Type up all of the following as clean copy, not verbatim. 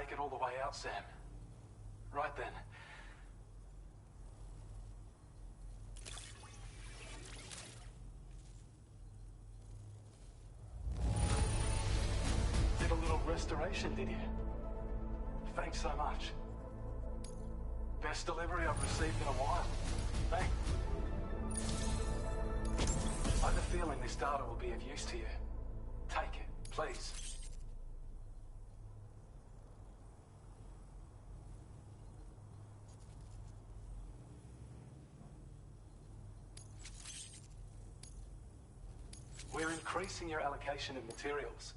make it all the way out, Sam. Right then. Did a little restoration, did you? Thanks so much. Best delivery I've received in a while. Thanks. I have a feeling this data will be of use to you. Take it, please. We're increasing your allocation of materials.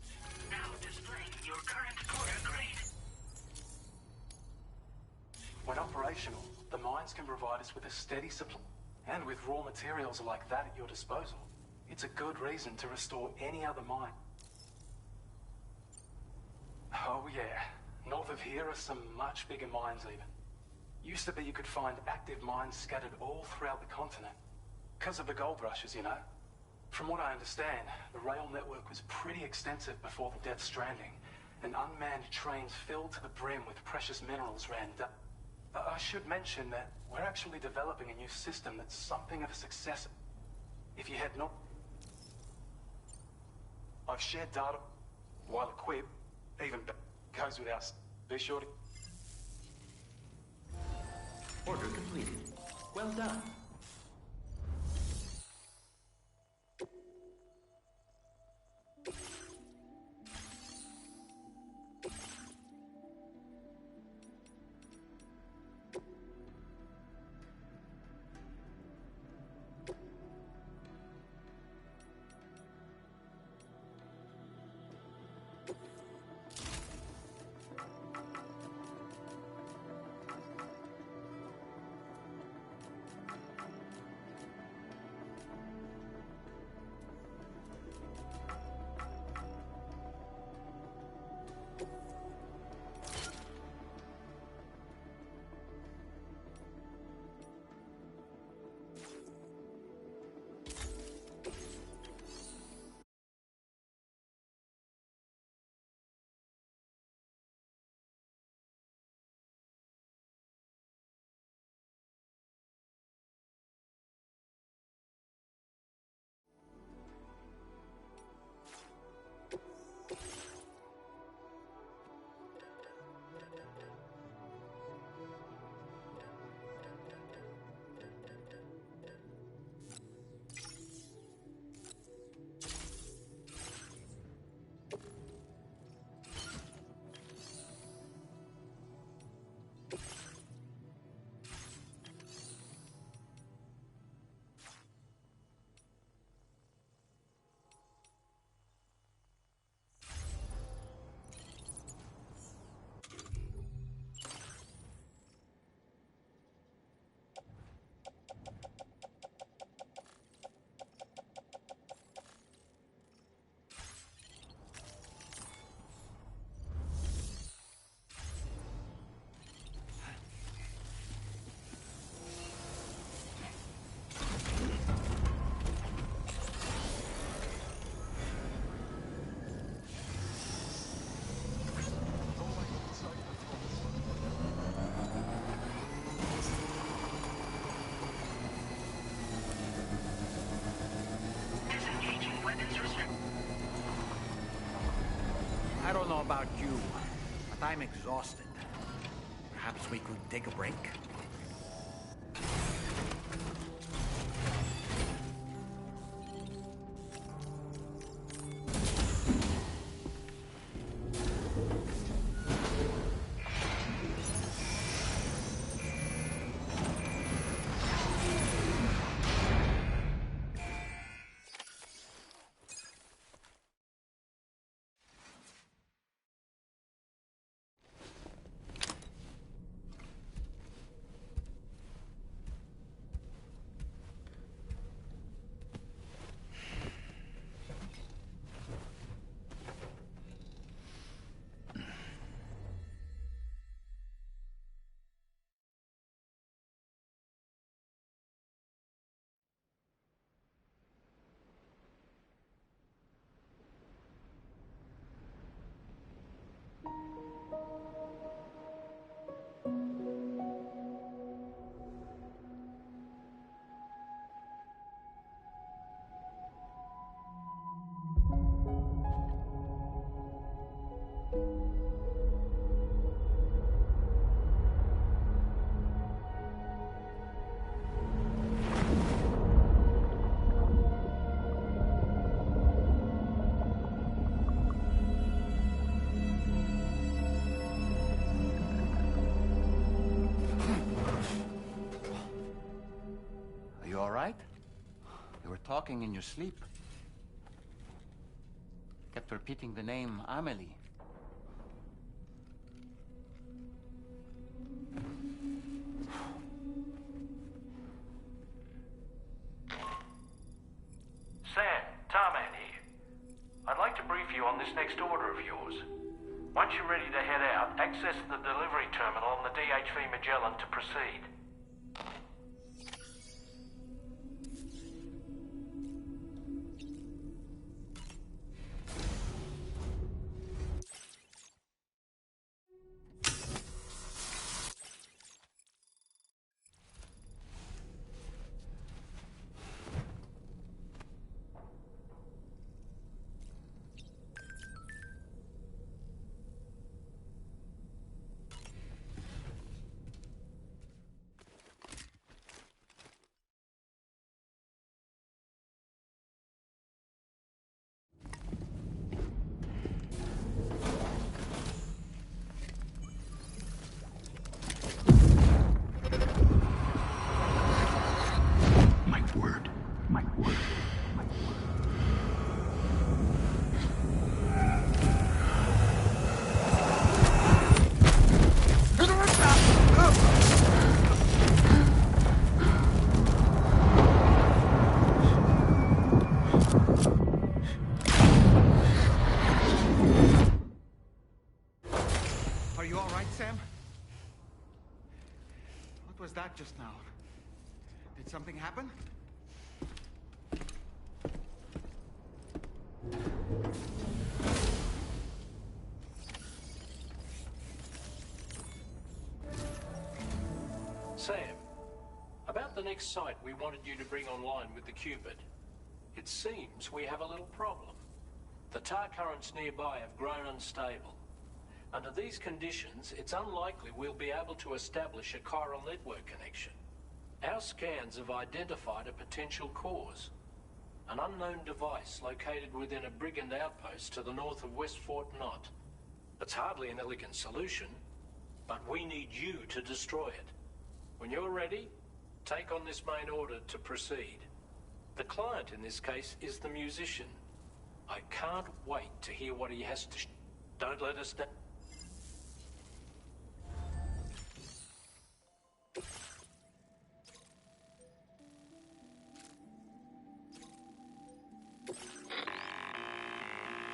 Now displaying your current quarter grade. When operational, the mines can provide us with a steady supply. And with raw materials like that at your disposal, it's a good reason to restore any other mine. Oh yeah, north of here are some much bigger mines even. Used to be you could find active mines scattered all throughout the continent. Because of the gold rushes, you know. From what I understand, the rail network was pretty extensive before the Death Stranding, and unmanned trains filled to the brim with precious minerals ran down. I should mention that we're actually developing a new system that's something of a success. If you had not... I've shared data while equipped, even goes without... Be sure to... Order completed. Well done. I don't know about you, but I'm exhausted. Perhaps we could take a break? were talking in your sleep. Kept repeating the name Amelie. Sam, Tarman here. I'd like to brief you on this next order of yours. Once you're ready to head out, access the delivery terminal on the DHV Magellan to proceed. My word. My word. My word. Are you all right, Sam? What was that just now? Did something happen? Sam, about the next site we wanted you to bring online with the Cupid. It seems we have a little problem. The tar currents nearby have grown unstable. Under these conditions, it's unlikely we'll be able to establish a chiral network connection. Our scans have identified a potential cause. An unknown device located within a brigand outpost to the north of West Fort Knott. It's hardly an elegant solution, but we need you to destroy it. When you're ready, take on this main order to proceed. The client in this case is the musician. I can't wait to hear what he has to Don't let us down.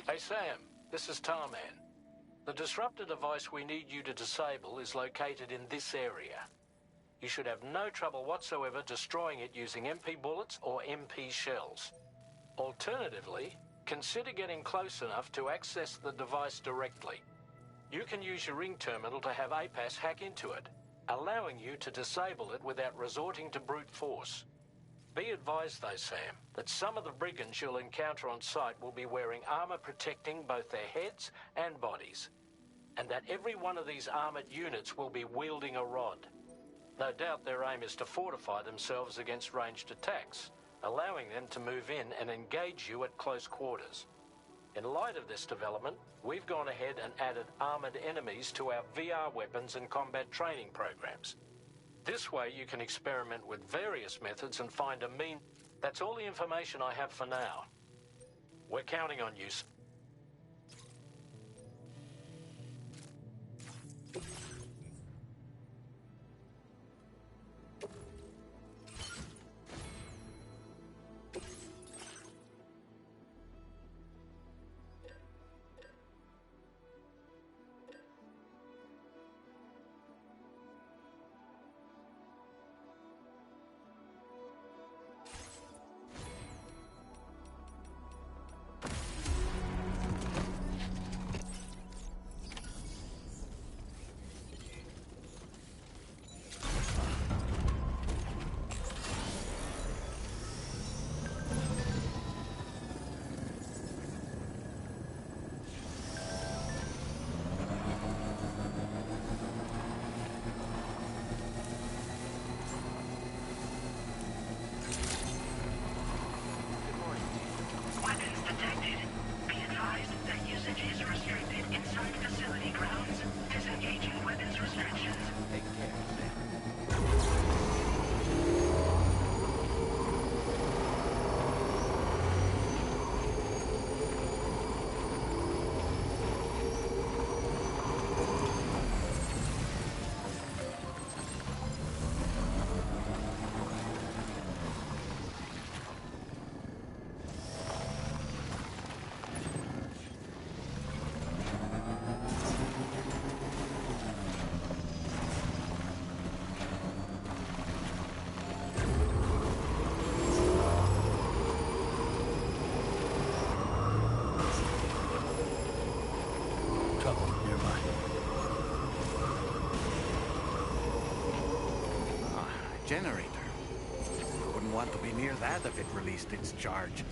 Hey Sam, this is Tarman. The disruptor device we need you to disable is located in this area. You should have no trouble whatsoever destroying it using MP bullets or MP shells. Alternatively, consider getting close enough to access the device directly. You can use your ring terminal to have APAS hack into it, allowing you to disable it without resorting to brute force. Be advised though, Sam, that some of the brigands you'll encounter on site will be wearing armor protecting both their heads and bodies, and that every one of these armored units will be wielding a rod. No doubt their aim is to fortify themselves against ranged attacks, allowing them to move in and engage you at close quarters. In light of this development, we've gone ahead and added armored enemies to our VR weapons and combat training programs. This way you can experiment with various methods and find a mean... That's all the information I have for now. We're counting on you. generator. Wouldn't want to be near that if it released its charge.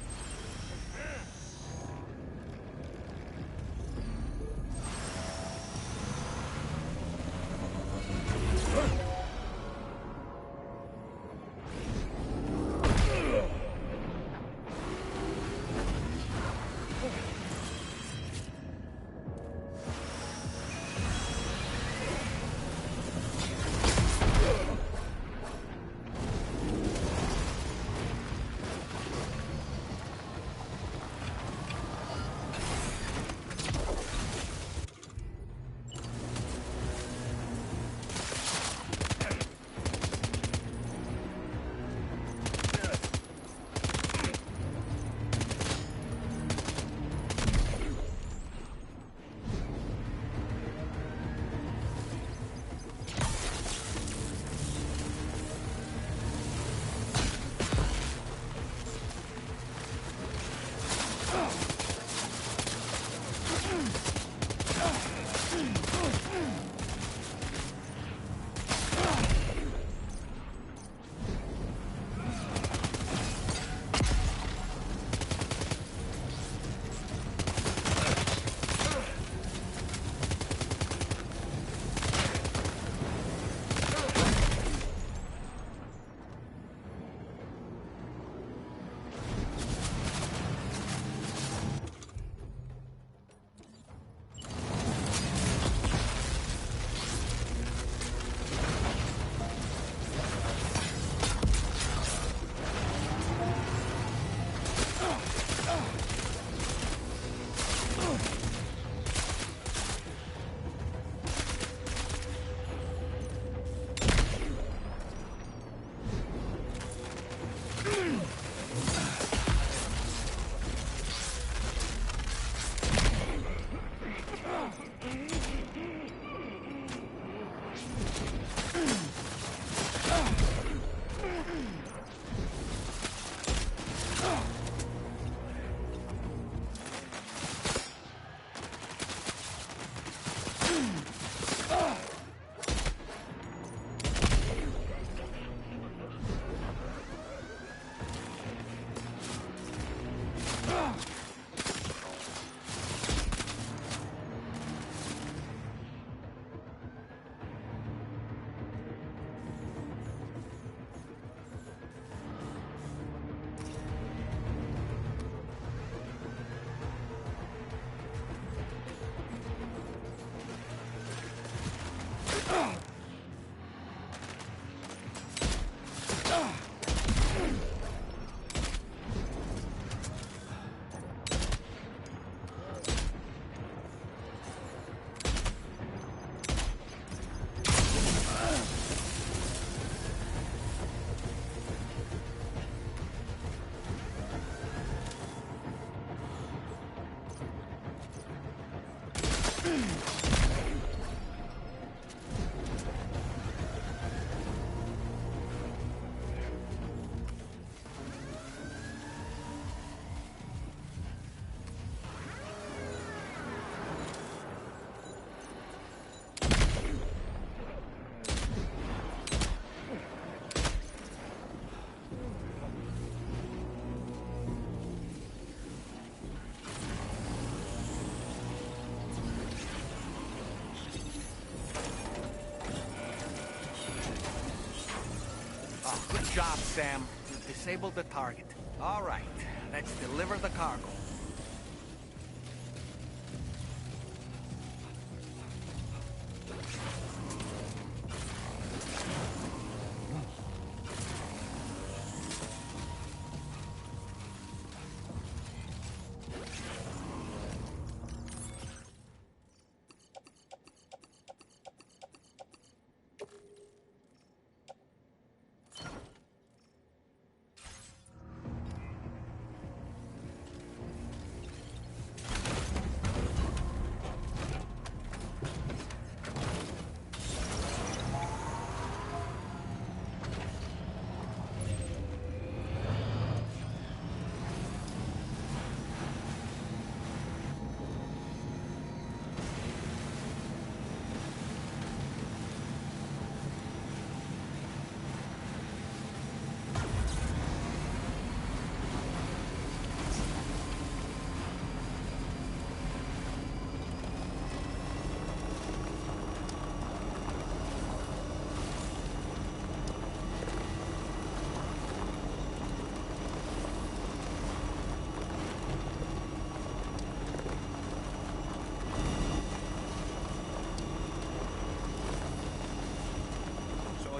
Good job, Sam. You disabled the target. All right, let's deliver the cargo.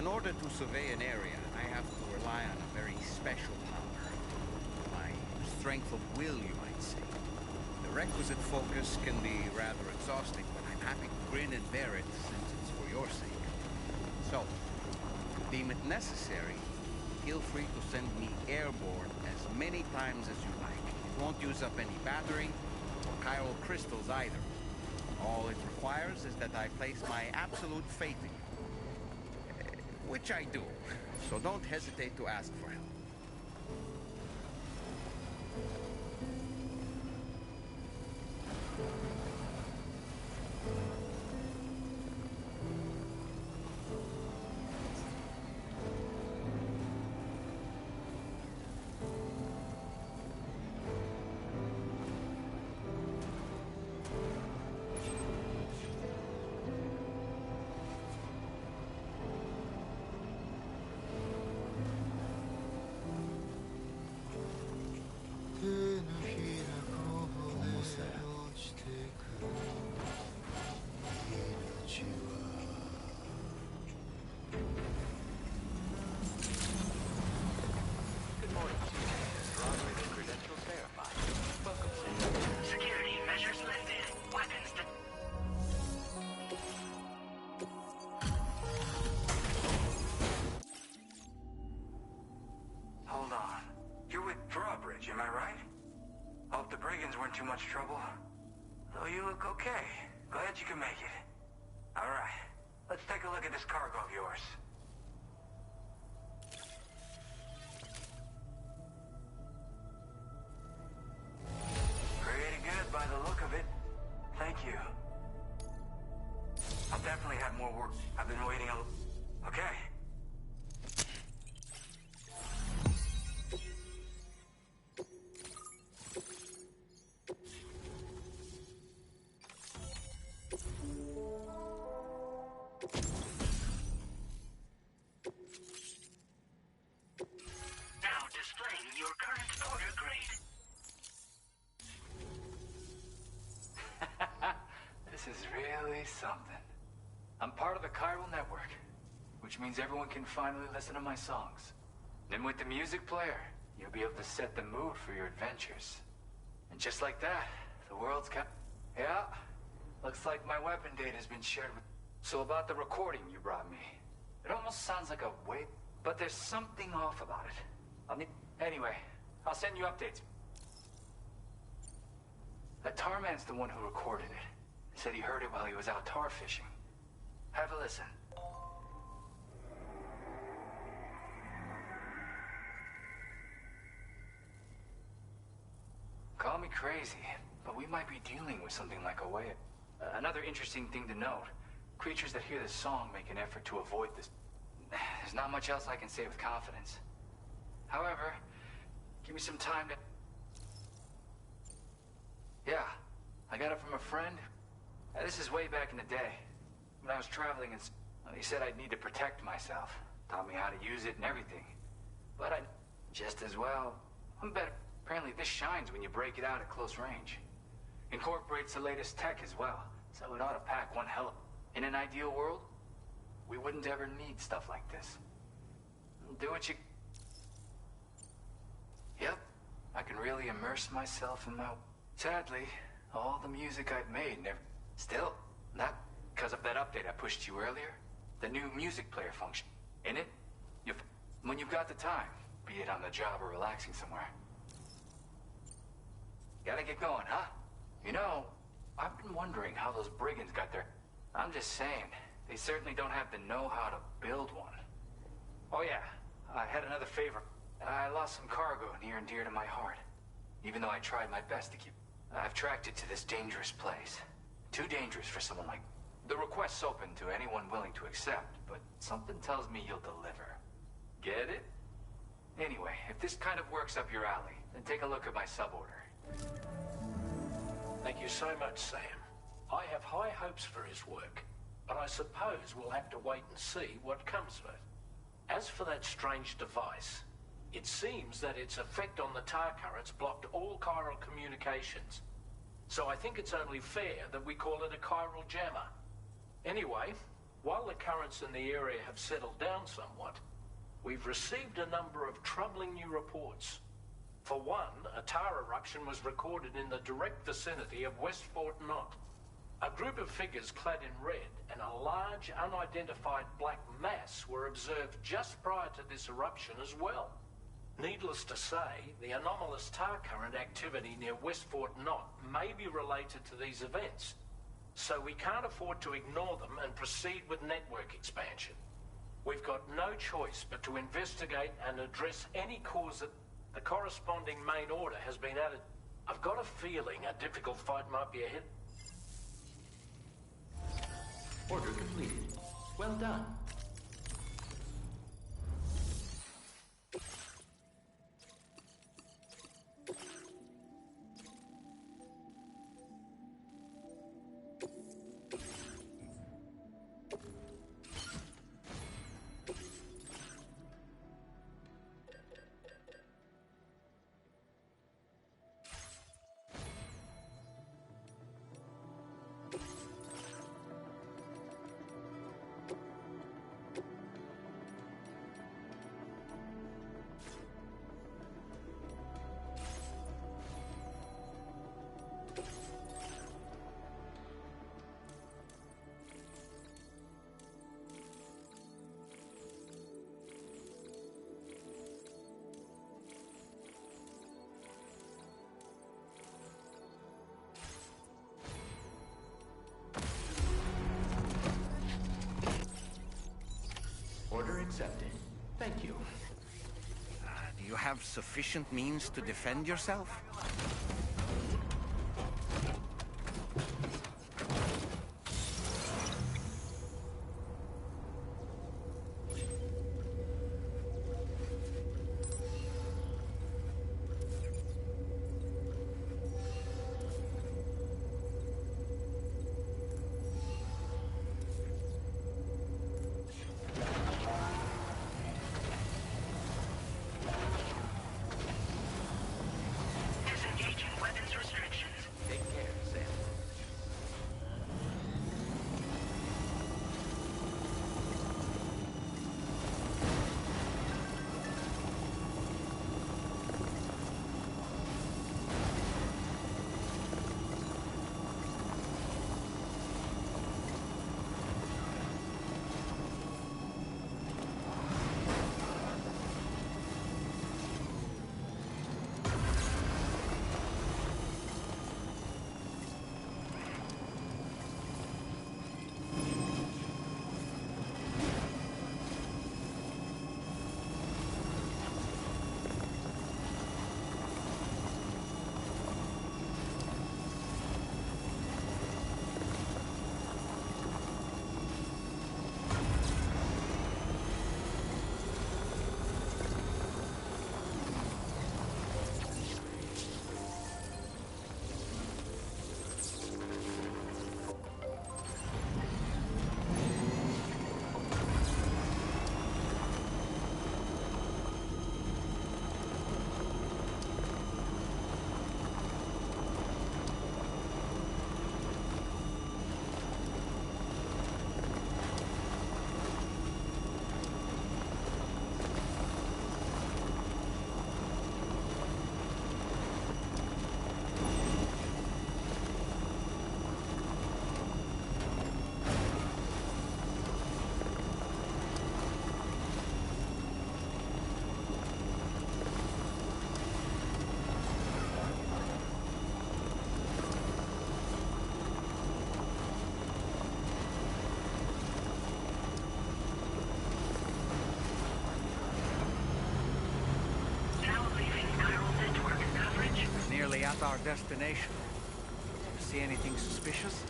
in order to survey an area, I have to rely on a very special power. My strength of will, you might say. The requisite focus can be rather exhausting, but I'm happy to grin and bear it since it's for your sake. So, if you deem it necessary, feel free to send me airborne as many times as you like. It won't use up any battery or chiral crystals either. All it requires is that I place my absolute faith in you. Which I do, so don't hesitate to ask for help. Security measures lifted. Weapons Hold on. You're with Drawbridge, am I right? Hope the brigands weren't too much trouble. Though you look okay. Glad you can make it. Alright, let's take a look at this cargo of yours. Pretty good by the look of it. Thank you. I'll definitely have more work. I've been waiting a... Okay. now displaying your current order grade. This is really something. I'm part of the chiral network, which means everyone can finally listen to my songs. Then with the music player, you'll be able to set the mood for your adventures. And just like that, the world's kept... Yeah, looks like my weapon data has been shared with... So about the recording you brought me, it almost sounds like a way... But there's something off about it. Anyway, I'll send you updates. That Tarman's the one who recorded it. Said he heard it while he was out tar fishing. Have a listen. Call me crazy, but we might be dealing with something like a whale. Another interesting thing to note, creatures that hear this song make an effort to avoid this. There's not much else I can say with confidence. However, give me some time to... Yeah, I got it from a friend. This is way back in the day. When I was traveling, he said I'd need to protect myself. Taught me how to use it and everything. But I... Just as well... I'm better. Apparently this shines when you break it out at close range. Incorporates the latest tech as well, so it ought to pack one hell of... In an ideal world, we wouldn't ever need stuff like this. Do what you... Yep, I can really immerse myself in my... Sadly, all the music I've made never... Still, not because of that update I pushed you earlier. The new music player function. In it, when you've got the time, be it on the job or relaxing somewhere. Gotta get going, huh? You know, I've been wondering how those brigands got their... I'm just saying, they certainly don't have the know-how to build one. Oh yeah, I had another favor. I lost some cargo near and dear to my heart. Even though I tried my best to keep... I've tracked it to this dangerous place. Too dangerous for someone like... The request's open to anyone willing to accept, but something tells me you'll deliver. Get it? Anyway, if this kind of works up your alley, then take a look at my suborder. Thank you so much, Sam. I have high hopes for his work, but I suppose we'll have to wait and see what comes of it. As for that strange device, it seems that its effect on the tar currents blocked all chiral communications. So I think it's only fair that we call it a chiral jammer. Anyway, While the currents in the area have settled down somewhat, we've received a number of troubling new reports. For one, a tar eruption was recorded in the direct vicinity of West Fort Knot. A group of figures clad in red and a large unidentified black mass were observed just prior to this eruption as well. Needless to say, the anomalous tar current activity near West Fort Knot may be related to these events, so we can't afford to ignore them and proceed with network expansion. We've got no choice but to investigate and address any cause that the corresponding main order has been added. I've got a feeling a difficult fight might be ahead. Order completed. Well done. Order accepted. Thank you. Do you have sufficient means to defend yourself? At our destination. See anything suspicious?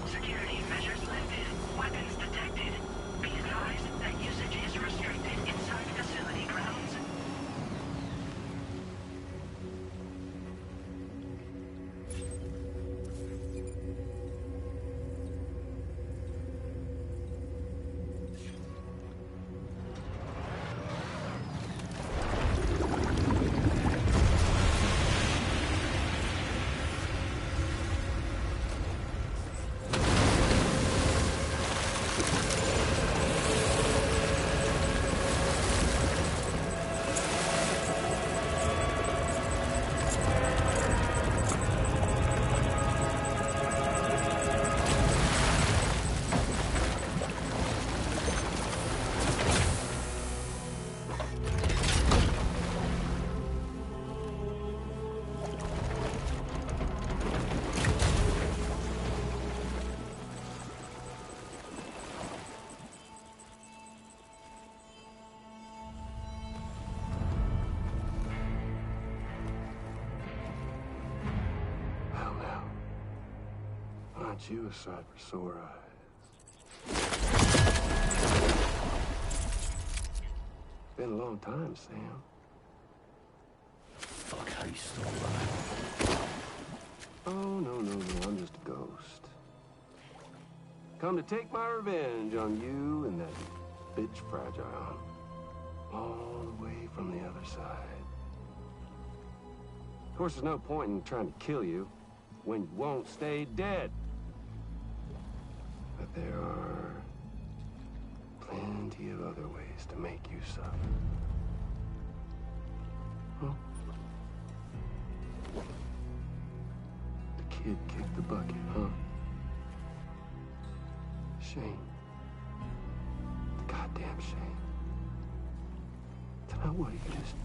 Security measures lifted. Weapons detected. Be advised that usage is restricted inside facility grounds. want you a sight for sore eyes. It's been a long time, Sam. Fuck, how you still alive? Oh, no, I'm just a ghost. Come to take my revenge on you and that bitch Fragile. All the way from the other side. Of course, there's no point in trying to kill you when you won't stay dead. But there are plenty of other ways to make you suffer. Huh? The kid kicked the bucket, huh? Shame. Goddamn shame. Now what, you just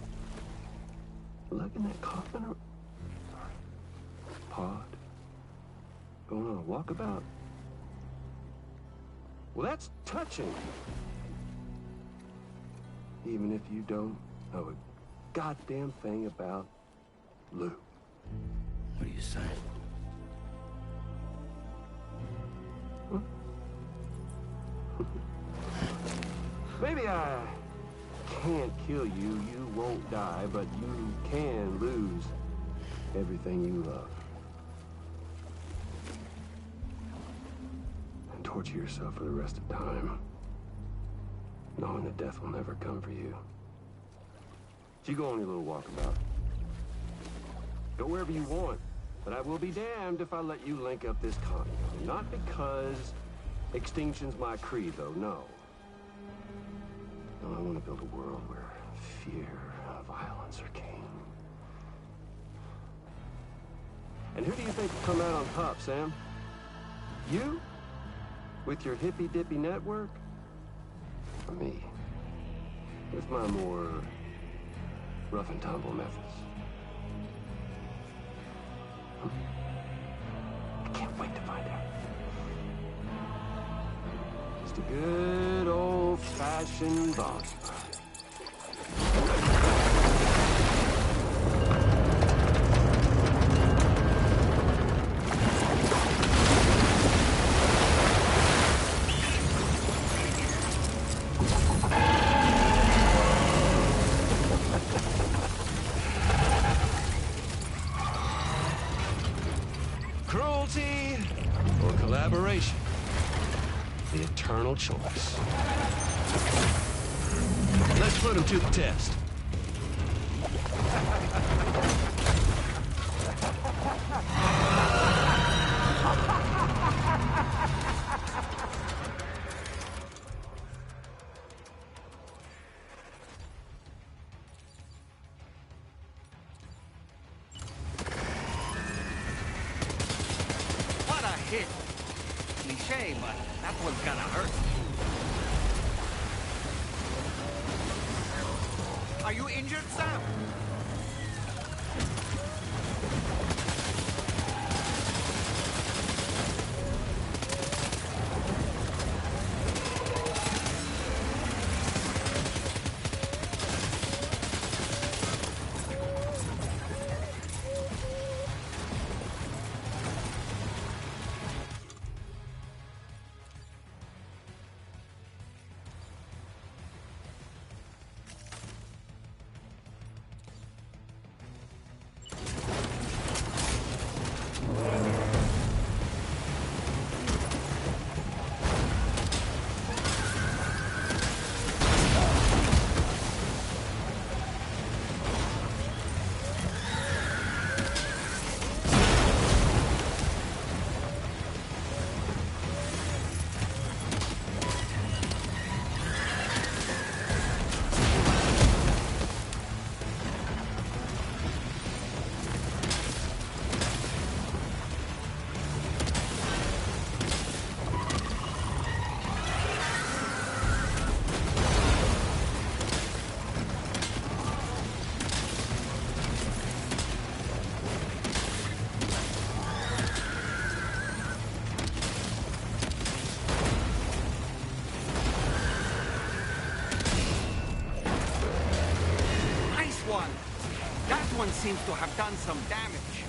lugging that coffin or pod? Going on a walkabout? Well, that's touching. Even if you don't know a goddamn thing about Lou. What are you saying? Huh? Maybe I can't kill you, you won't die, but you can lose everything you love. And torture yourself for the rest of time, knowing that death will never come for you. So you go on your little walkabout. Go wherever you want, but I will be damned if I let you link up this condo. Not because extinction's my creed, though, no. No, I want to build a world where fear and violence are king. And who do you think will come out on top, Sam? You? With your hippy-dippy network? Or me? With my more rough and tumble methods? I can't wait to find out. Just a good old-fashioned boss fight. Cruelty or collaboration? The eternal choice. Let's put him to the test. What a hit! Cliché, but that one's gonna hurt. Are you injured, Sam? That one seems to have done some damage.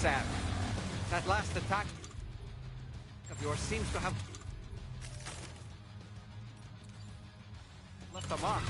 Sam. That last attack of yours seems to have left a mark.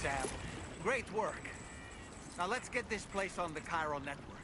Sam. Great work. Now let's get this place on the Chiral network.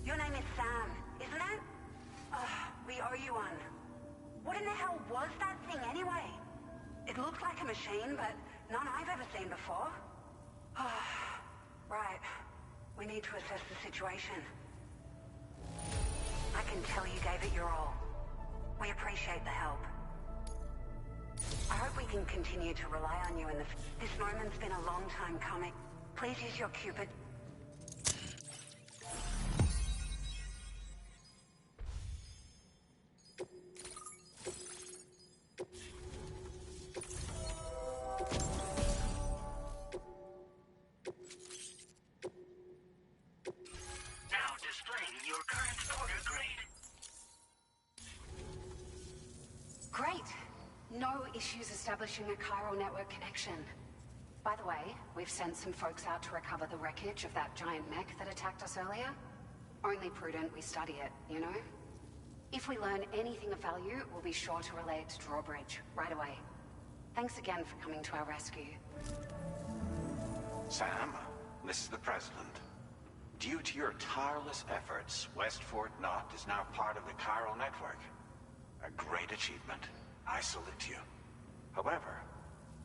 Your name is Sam, isn't it? We owe you one. What in the hell was that thing anyway? It looked like a machine, but none I've ever seen before. Right. We need to assess the situation. I can tell you gave it your all. We appreciate the help. I hope we can continue to rely on you in the... This moment's been a long time coming. Please use your Cupid... issues establishing a chiral network connection. By the way, we've sent some folks out to recover the wreckage of that giant mech that attacked us earlier. Only prudent we study it, you know? If we learn anything of value, we'll be sure to relay it to Drawbridge right away. Thanks again for coming to our rescue. Sam, this is the President. Due to your tireless efforts, West Fort Knot is now part of the chiral network. A great achievement. I salute you. However,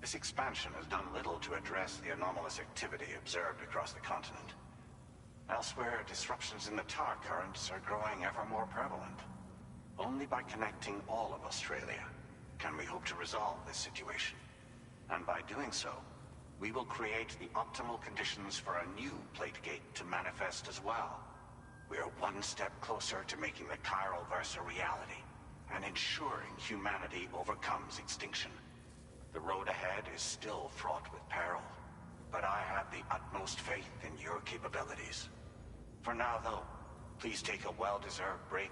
this expansion has done little to address the anomalous activity observed across the continent. Elsewhere, disruptions in the tar currents are growing ever more prevalent. Only by connecting all of Australia can we hope to resolve this situation. And by doing so, we will create the optimal conditions for a new Plategate to manifest as well. We are one step closer to making the chiral verse a reality, and ensuring humanity overcomes extinction. The road ahead is still fraught with peril, but I have the utmost faith in your capabilities. For now, though, please take a well-deserved break.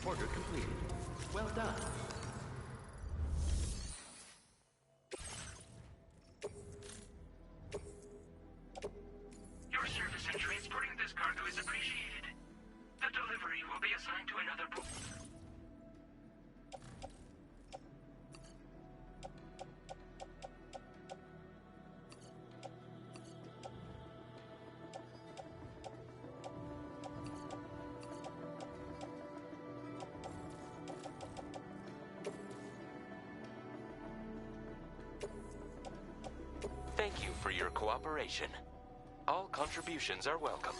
Order completed. Well done. Your service in transporting this cargo is appreciated. The delivery will be assigned to another pool. Thank you for your cooperation. All contributions are welcome.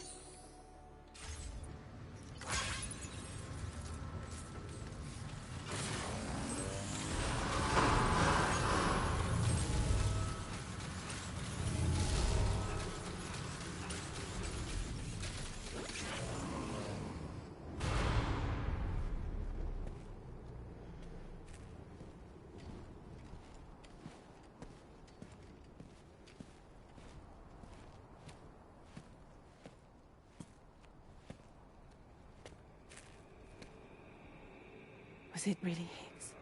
Was it really Higgs?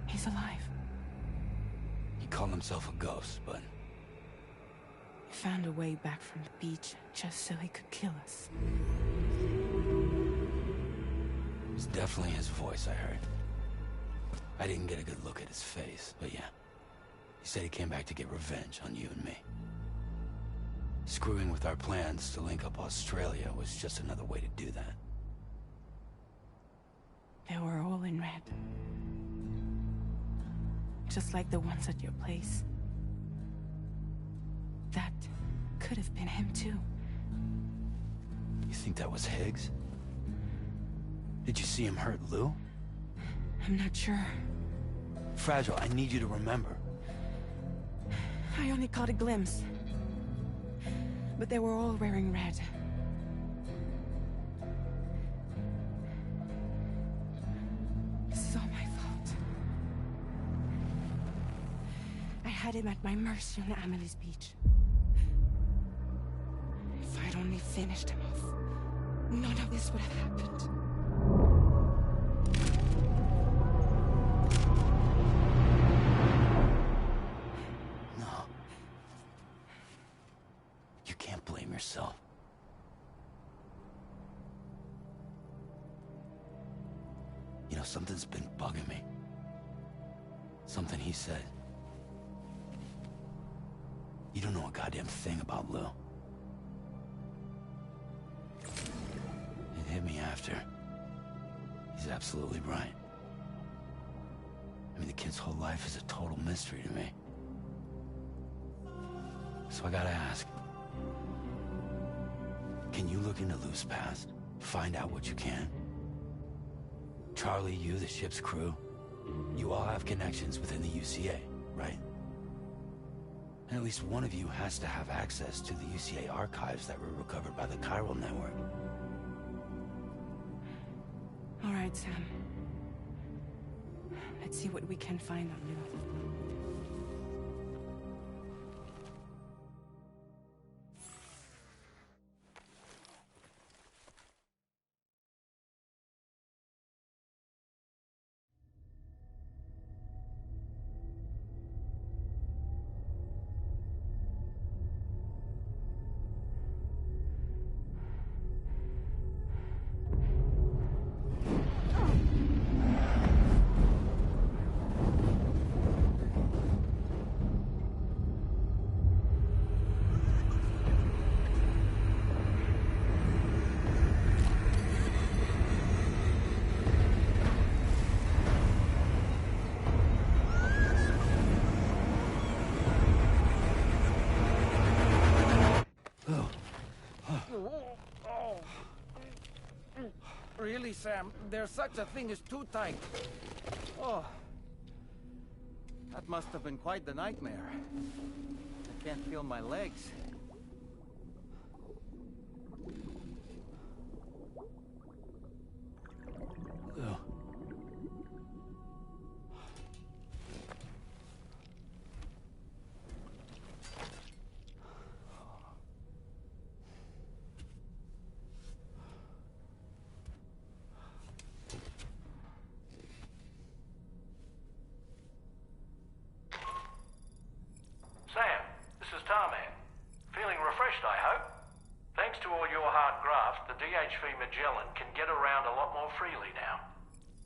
He's alive. He called himself a ghost, but He found a way back from the beach just so he could kill us. it was definitely his voice I heard. I didn't get a good look at his face, but yeah. He said he came back to get revenge on you and me. Screwing with our plans to link up Australia was just another way to do that. They were all in red. Just like the ones at your place. That could have been him too. You think that was Higgs? Did you see him hurt Lou? I'm not sure. Fragile, I need you to remember. I only caught a glimpse. But they were all wearing red. This is all my fault. I had him at my mercy on Amelie's beach. If I'd only finished him off, none of this would have happened. No. You can't blame yourself. You know, something's been bugging me. Something he said. You don't know a goddamn thing about Lou. It hit me after. He's absolutely right. I mean, the kid's whole life is a total mystery to me. So I gotta ask. Can you look into Lou's past? Find out what you can? Charlie, you, the ship's crew, you all have connections within the UCA, right? And at least one of you has to have access to the UCA archives that were recovered by the chiral network. All right, Sam. Let's see what we can find on you. Really, Sam? There's such a thing as too tight. Oh. That must have been quite the nightmare. I can't feel my legs. Ugh. Sam, this is Tarman. Feeling refreshed, I hope? Thanks to all your hard graft, the DHV Magellan can get around a lot more freely now.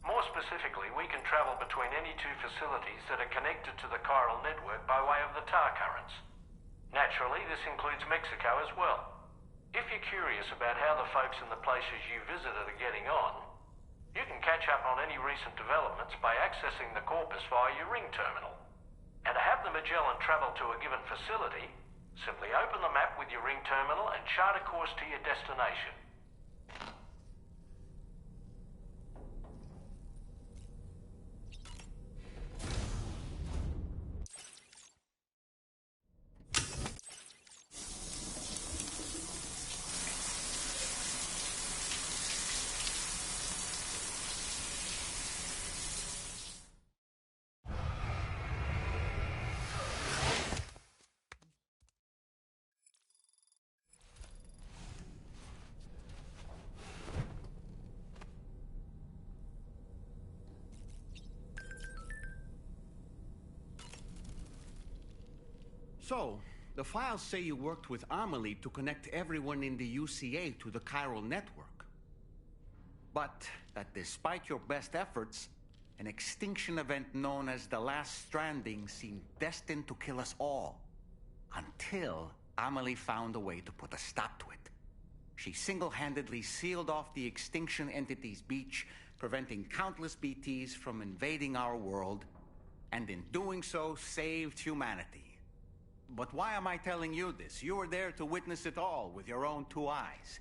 More specifically, we can travel between any two facilities that are connected to the chiral network by way of the tar currents. Naturally, this includes Mexico as well. If you're curious about how the folks in the places you visited are getting on, you can catch up on any recent developments by accessing the Corpus via your ring terminal. And to have the Magellan travel to a given facility, simply open the map with your ring terminal and chart a course to your destination. So, the files say you worked with Amelie to connect everyone in the UCA to the chiral network. But that despite your best efforts, an extinction event known as the Last Stranding seemed destined to kill us all. Until Amelie found a way to put a stop to it. She single-handedly sealed off the extinction entity's beach, preventing countless BTs from invading our world, and in doing so, saved humanity. But why am I telling you this? You were there to witness it all with your own two eyes.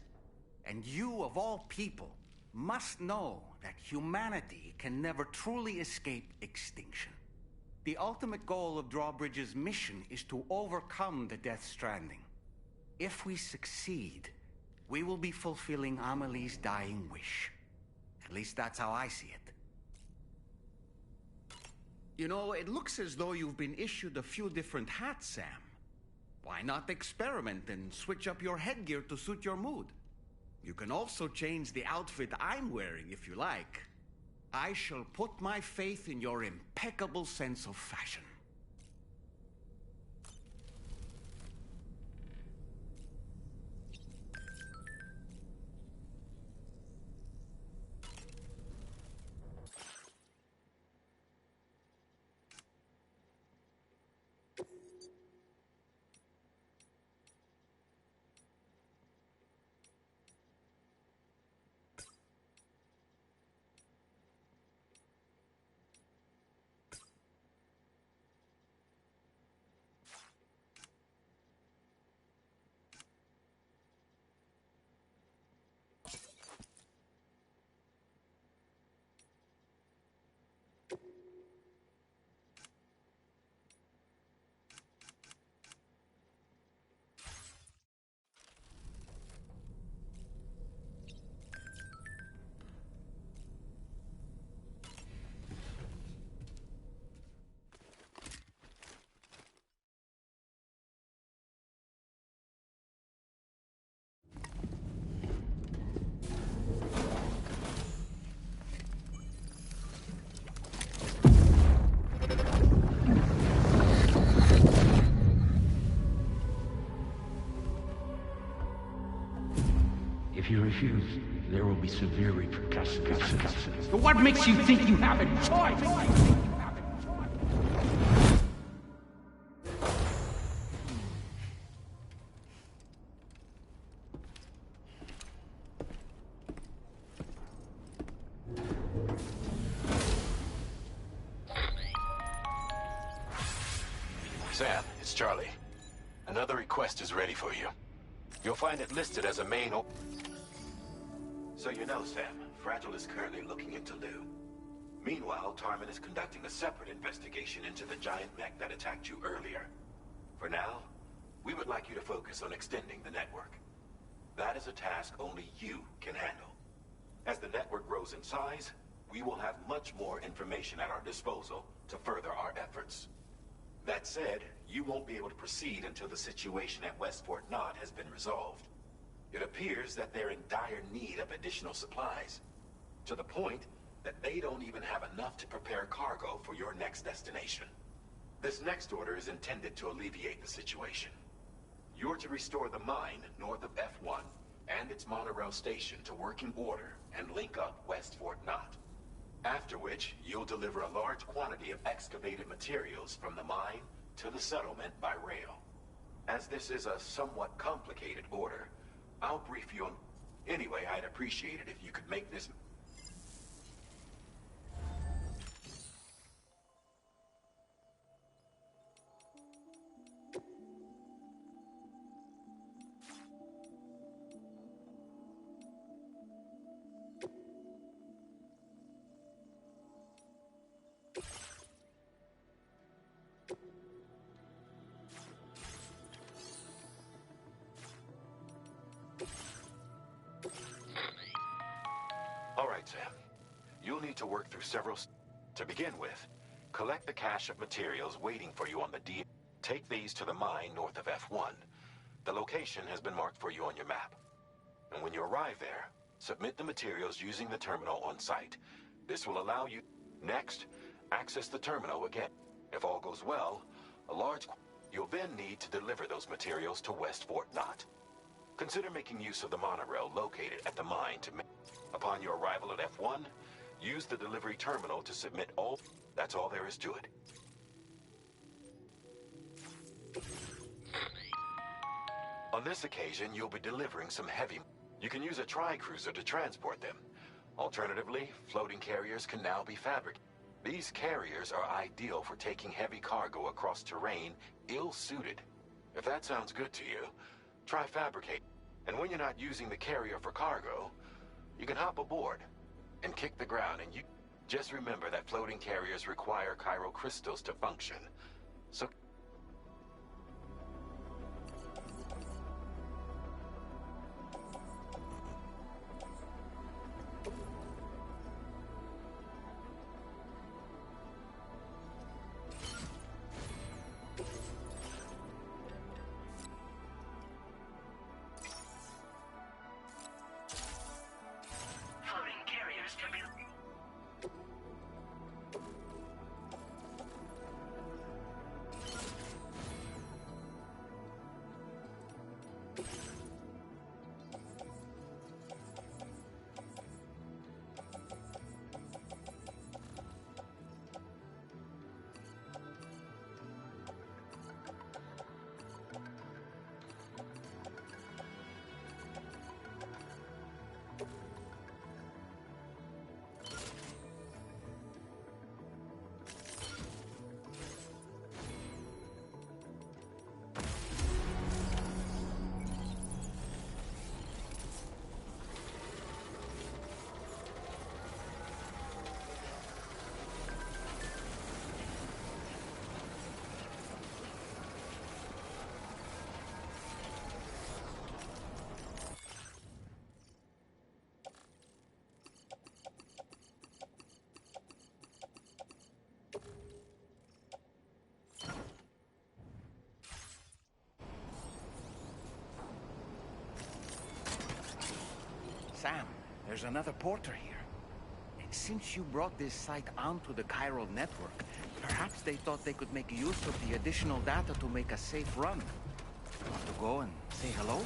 And you, of all people, must know that humanity can never truly escape extinction. The ultimate goal of Drawbridge's mission is to overcome the Death Stranding. If we succeed, we will be fulfilling Amelie's dying wish. At least that's how I see it. You know, it looks as though you've been issued a few different hats, Sam. Why not experiment and switch up your headgear to suit your mood? You can also change the outfit I'm wearing if you like. I shall put my faith in your impeccable sense of fashion. If you refuse, there will be severe repercussions. But what makes you think you have a choice? Sam, it's Charlie. Another request is ready for you. You'll find it listed as a main So you know, Sam, Fragile is currently looking into Lou. Meanwhile, Tarman is conducting a separate investigation into the giant mech that attacked you earlier. For now, we would like you to focus on extending the network. That is a task only you can handle. As the network grows in size, we will have much more information at our disposal to further our efforts. That said, you won't be able to proceed until the situation at West Fort Knott has been resolved. It appears that they're in dire need of additional supplies, to the point that they don't even have enough to prepare cargo for your next destination. This next order is intended to alleviate the situation. You're to restore the mine north of F1 and its monorail station to working order and link up West Fort Knott. After which, you'll deliver a large quantity of excavated materials from the mine to the settlement by rail. As this is a somewhat complicated order, I'll brief you on... Anyway, I'd appreciate it if you could make this... All right, Sam. You'll need to work through several... To begin with, collect the cache of materials waiting for you on the D... Take these to the mine north of F1. The location has been marked for you on your map. And when you arrive there, submit the materials using the terminal on site. This will allow you... Next, access the terminal again. If all goes well, a large... You'll then need to deliver those materials to West Fort Knott. Consider making use of the monorail located at the mine to make... Upon your arrival at F1, use the delivery terminal to submit all... That's all there is to it. On this occasion, you'll be delivering some heavy... You can use a tri-cruiser to transport them. Alternatively, floating carriers can now be fabricated. These carriers are ideal for taking heavy cargo across terrain ill-suited. If that sounds good to you, try fabricate. And when you're not using the carrier for cargo, you can hop aboard and kick the ground, and you... Just remember that floating carriers require chiral crystals to function. So... Sam, there's another porter here. Since you brought this site onto the chiral network, perhaps they thought they could make use of the additional data to make a safe run. Want to go and say hello?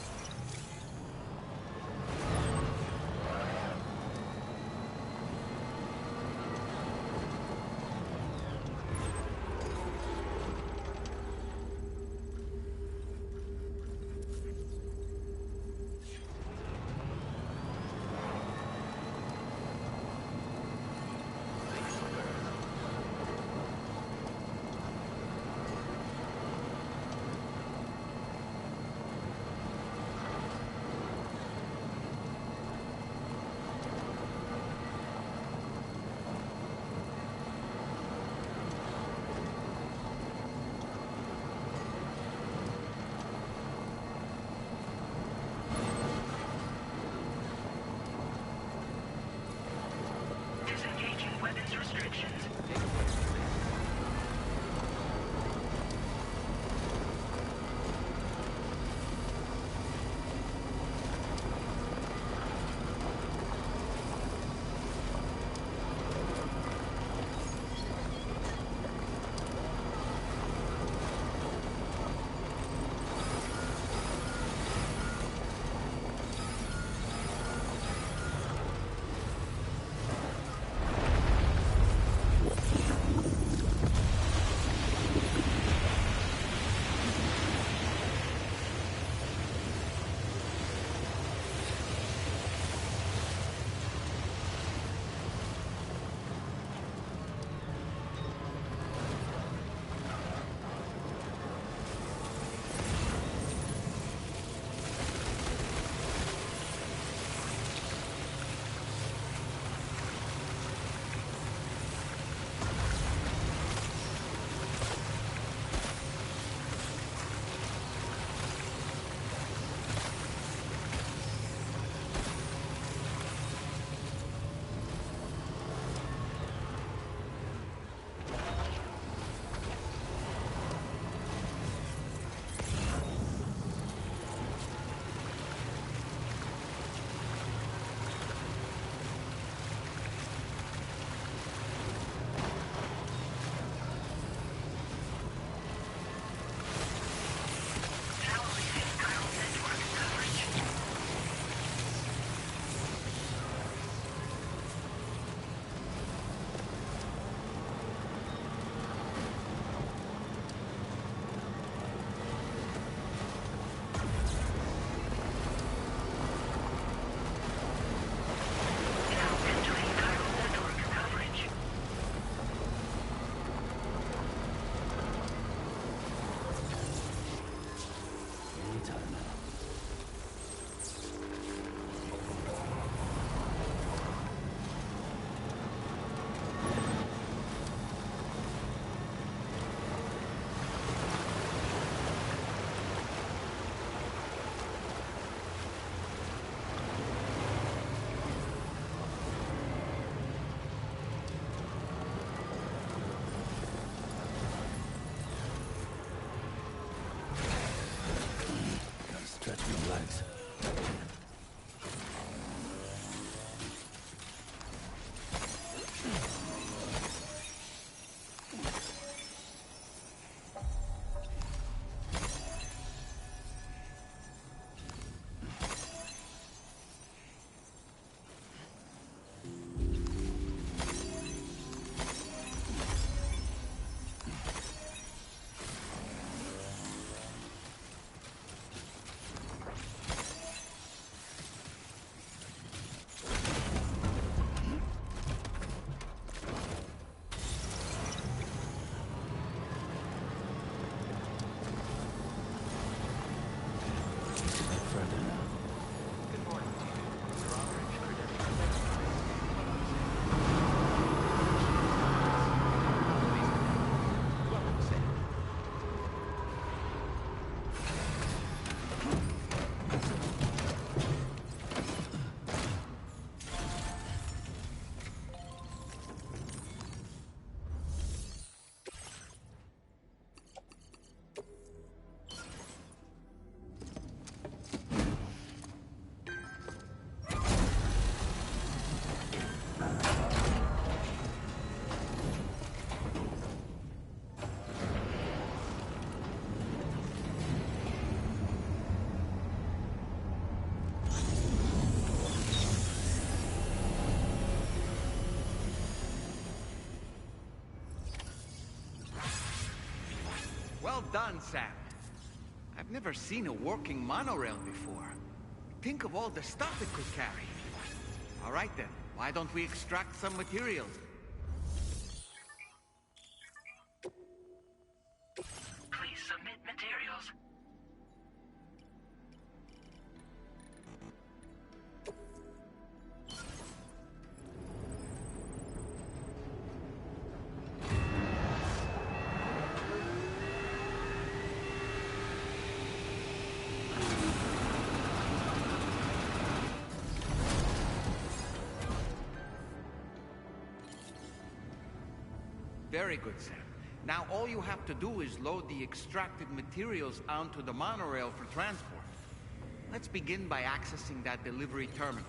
tired now. Stretch my legs. Well done, Sam. I've never seen a working monorail before. Think of all the stuff it could carry. All right then, why don't we extract some materials? Please submit materials. Very good, Sam. Now all you have to do is load the extracted materials onto the monorail for transport. Let's begin by accessing that delivery terminal.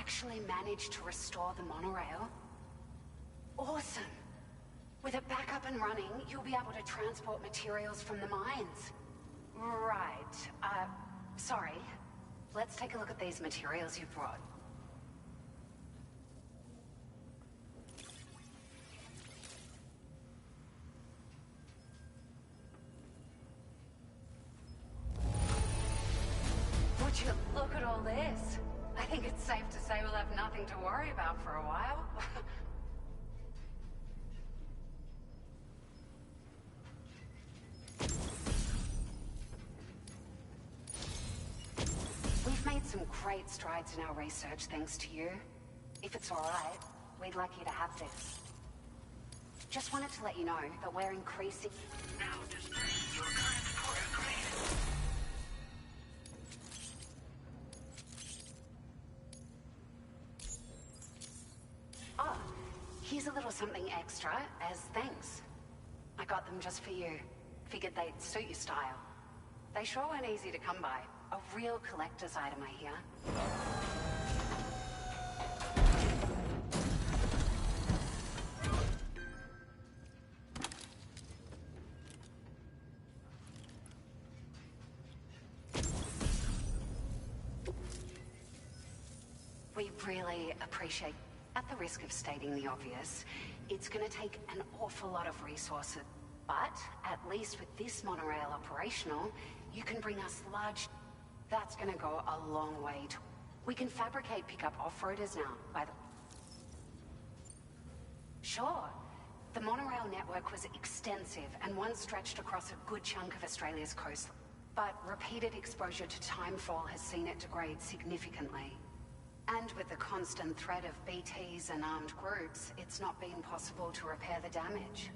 actually managed to restore the monorail? Awesome. With it back up and running, you'll be able to transport materials from the mines. Right. Sorry. Let's take a look at these materials you brought. Would you look at all this? I think it's safe to say we'll have nothing to worry about for a while. We've made some great strides in our research thanks to you. If it's alright, we'd like you to have this. Just wanted to let you know that we're increasing... Now displaying your current quarter grade. Oh, here's a little something extra as thanks. I got them just for you. Figured they'd suit your style. They sure weren't easy to come by. A real collector's item, I hear. We really appreciate, at the risk of stating the obvious, it's gonna take an awful lot of resources. But, at least with this monorail operational, you can bring us large... That's gonna go a long way to... We can fabricate pickup off-roaders now, by the... Sure. The monorail network was extensive and once stretched across a good chunk of Australia's coast. But repeated exposure to timefall has seen it degrade significantly. And with the constant threat of BTs and armed groups, it's not been possible to repair the damage.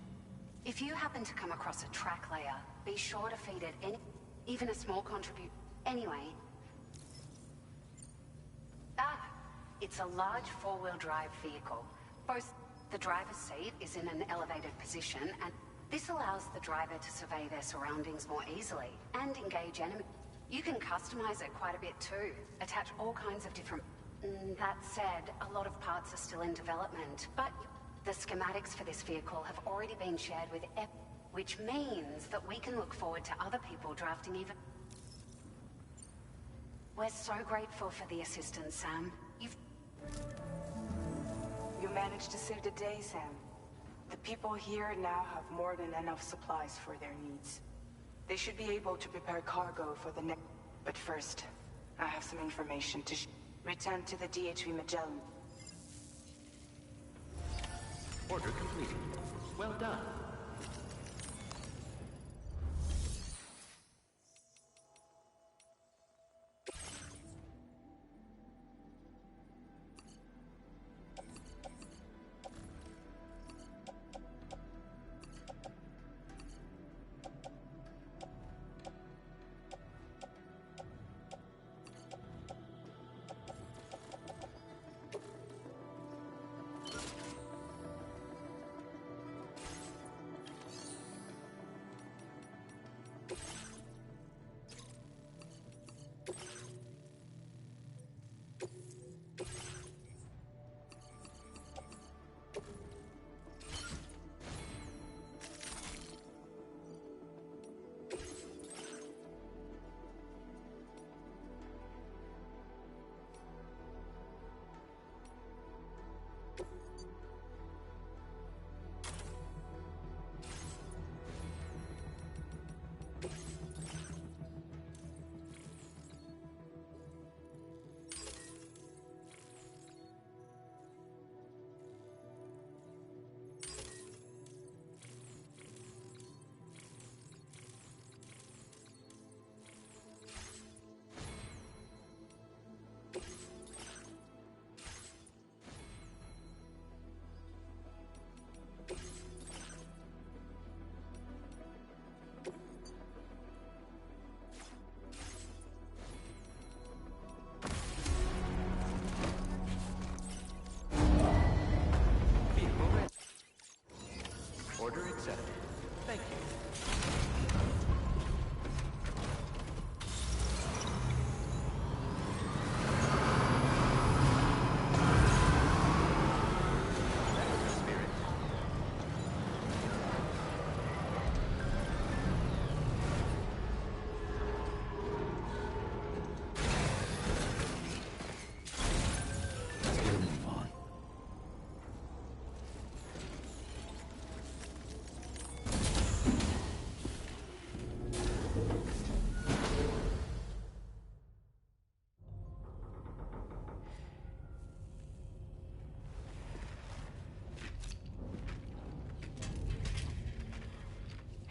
If you happen to come across a track layer, be sure to feed it even a small contribute. Anyway. It's a large four-wheel drive vehicle. Both the driver's seat is in an elevated position, and this allows the driver to survey their surroundings more easily and engage enemies. You can customize it quite a bit too. Attach all kinds of different... That said, a lot of parts are still in development, but the schematics for this vehicle have already been shared with which means that we can look forward to other people drafting even... We're so grateful for the assistance, Sam. You managed to save the day, Sam. The people here now have more than enough supplies for their needs. They should be able to prepare cargo for the next... But first, I have some information to return to the DHV Magellan. Order completed. Well done. Order accepted. Thank you.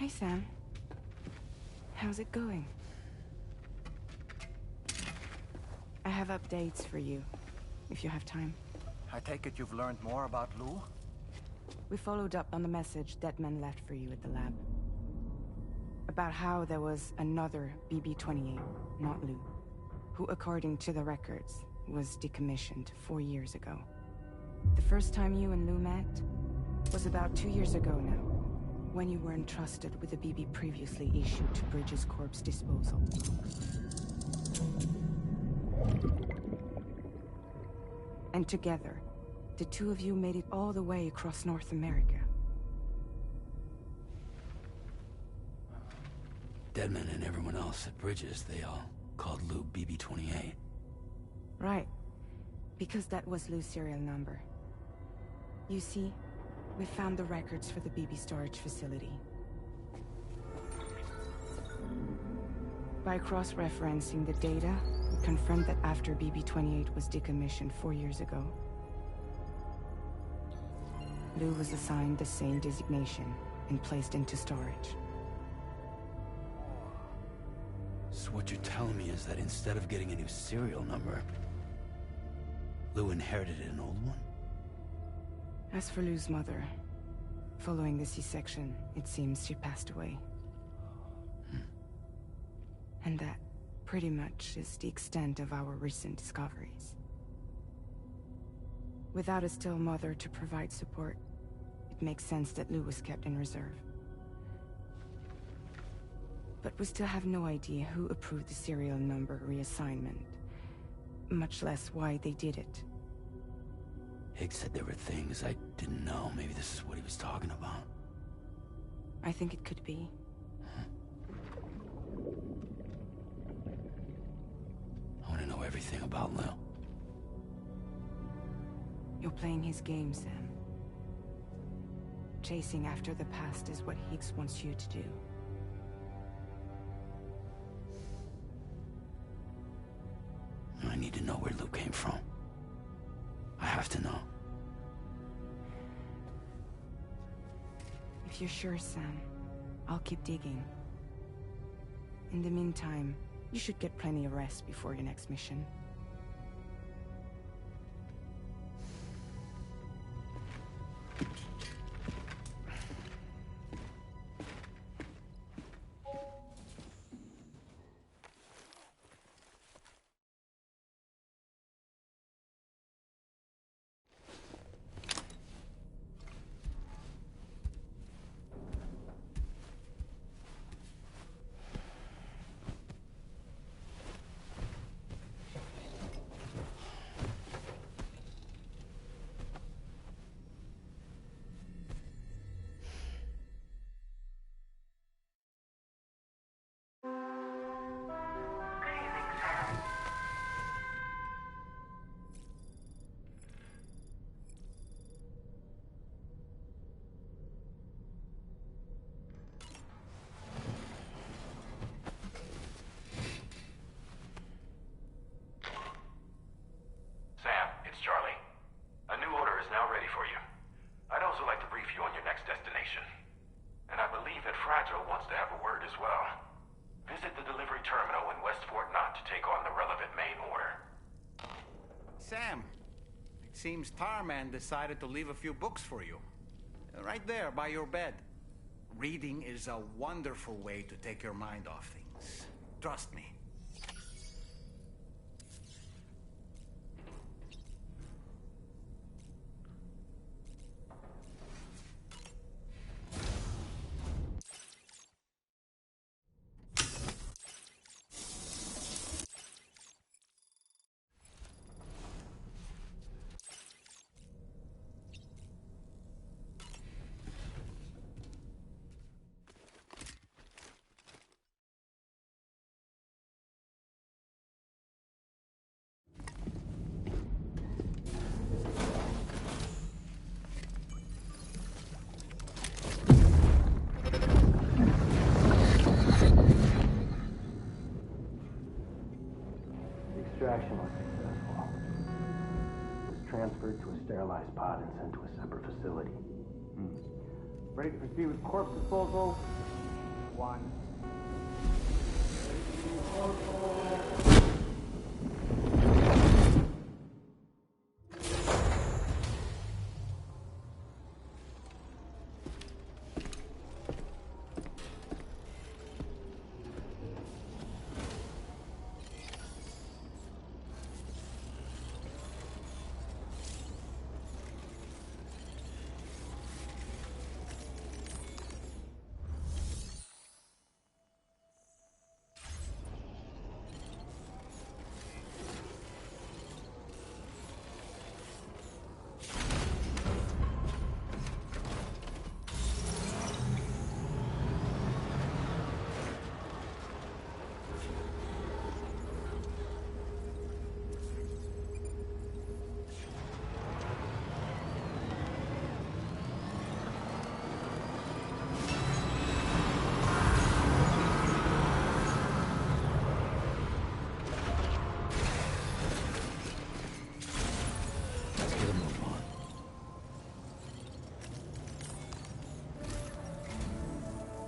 Hey, Sam. How's it going? I have updates for you, if you have time. I take it you've learned more about Lou? We followed up on the message Deadman left for you at the lab. About how there was another BB-28, not Lou, who, according to the records, was decommissioned 4 years ago. The first time you and Lou met was about 2 years ago now, when you were entrusted with a BB previously issued to Bridges Corp's disposal. And together, the two of you made it all the way across North America. Deadman and everyone else at Bridges, they all called Lou BB-28. Right. Because that was Lou's serial number. You see, we found the records for the BB storage facility. By cross-referencing the data, we confirmed that after BB-28 was decommissioned 4 years ago, Lou was assigned the same designation and placed into storage. So what you're telling me is that instead of getting a new serial number, Lou inherited an old one? As for Lou's mother, following the C-section, it seems she passed away. And that, pretty much, is the extent of our recent discoveries. Without a still mother to provide support, it makes sense that Lou was kept in reserve. But we still have no idea who approved the serial number reassignment, much less why they did it. Higgs said there were things I didn't know. Maybe this is what he was talking about. I think it could be. I want to know everything about Lou. You're playing his game, Sam. Chasing after the past is what Higgs wants you to do. I need to know where Lou came from. I have to know. If you're sure, Sam, I'll keep digging. In the meantime, you should get plenty of rest before your next mission. Sam, it seems Tarman decided to leave a few books for you. Right there, by your bed. Reading is a wonderful way to take your mind off things. Trust me. Extraction was successful. It was transferred to a sterilized pod and sent to a separate facility. Ready to proceed with corpse disposal? 1.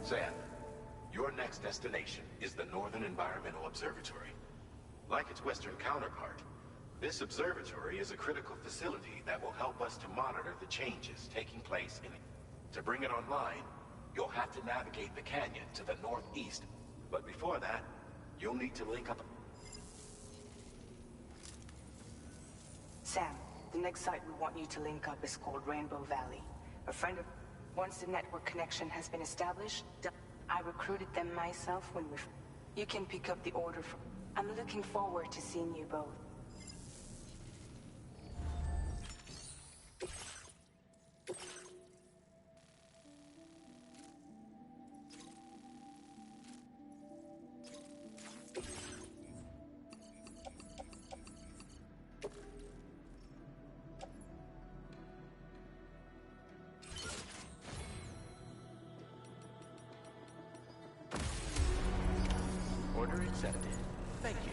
Sam, your next destination is the Northern Environmental Observatory. Like its Western counterpart, this observatory is a critical facility that will help us to monitor the changes taking place in it. To bring it online, you'll have to navigate the canyon to the northeast. But before that, you'll need to link up... Sam, the next site we want you to link up is called Rainbow Valley. A friend of... Once the network connection has been established, I recruited them myself when we... You can pick up the order from... I'm looking forward to seeing you both. Order accepted. Thank you.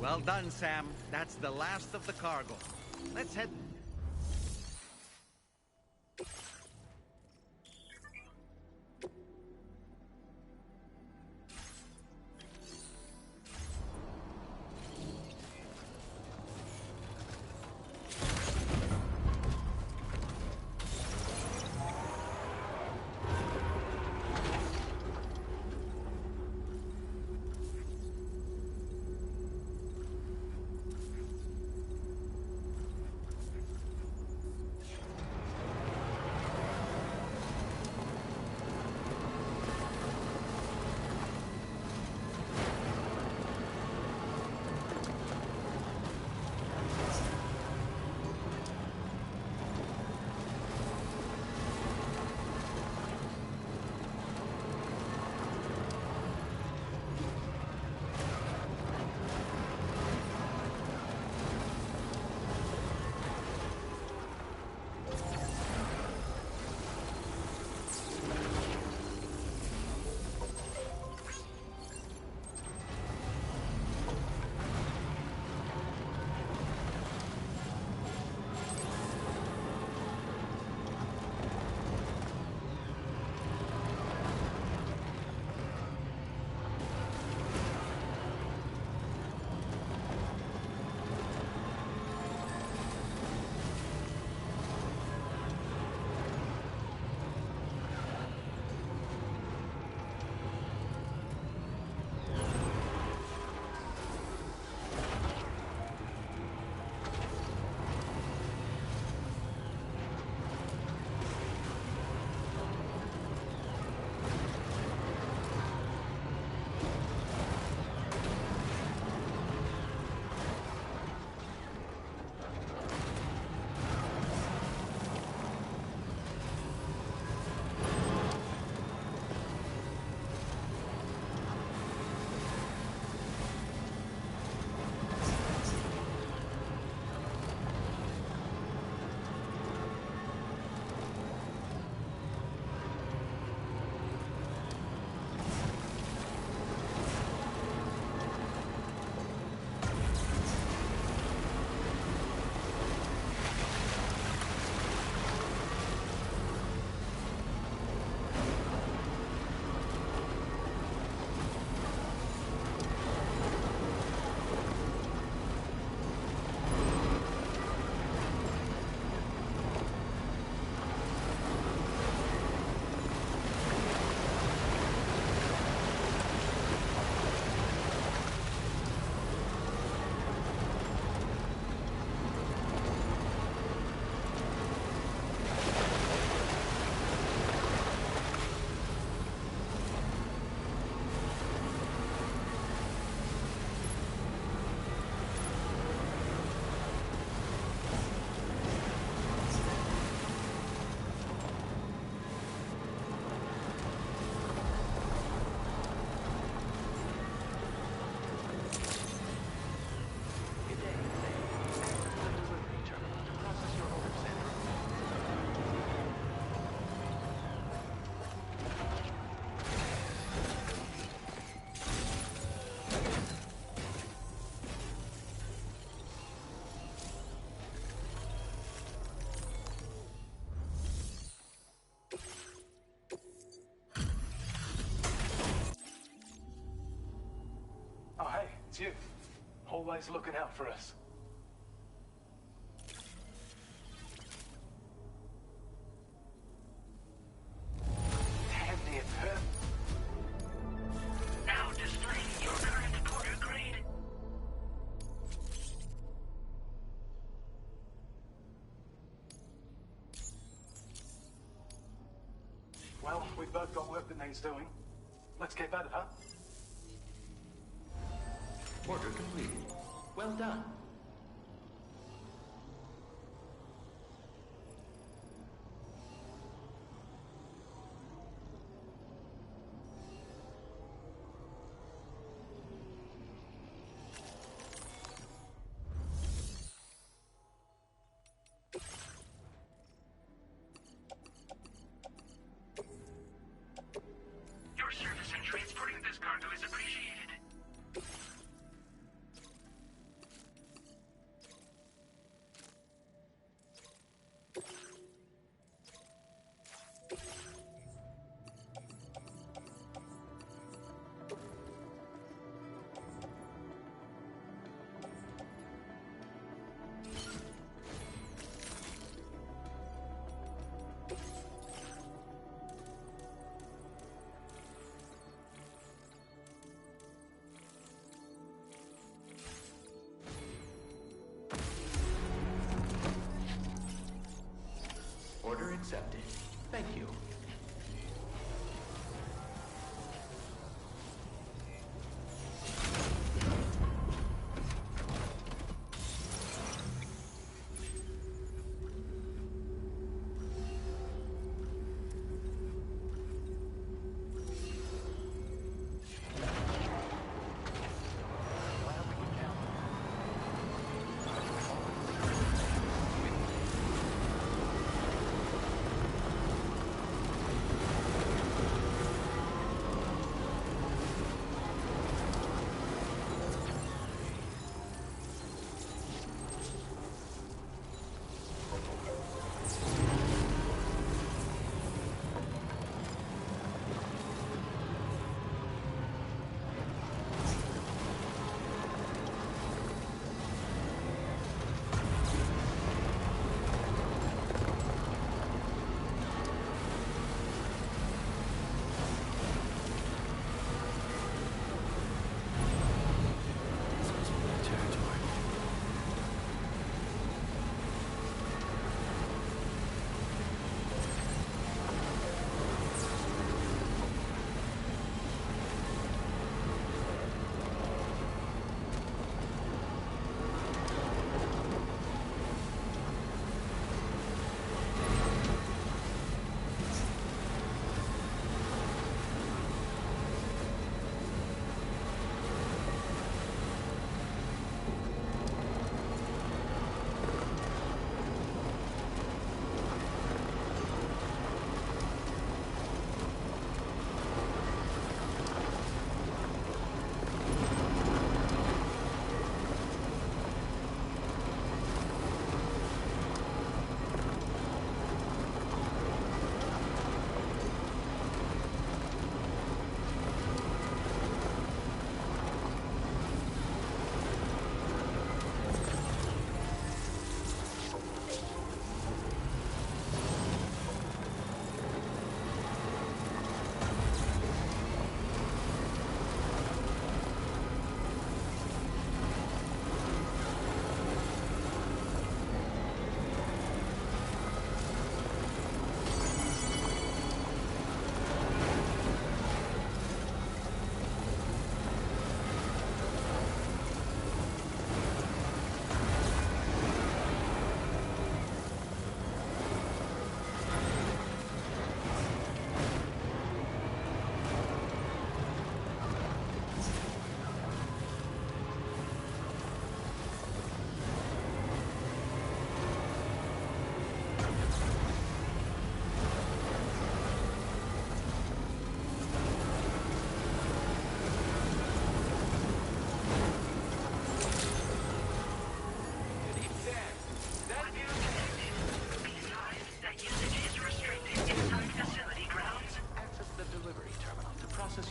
Well done, Sam. That's the last of the cargo. Let's head... It's you. Always looking out for us. Damn near perfect. Now displaying your current quarter grade. Well, we've both got work that needs doing. Let's get at it, huh? Order complete. Well done. Your service in transporting this cargo is appreciated. accepted. Thank you.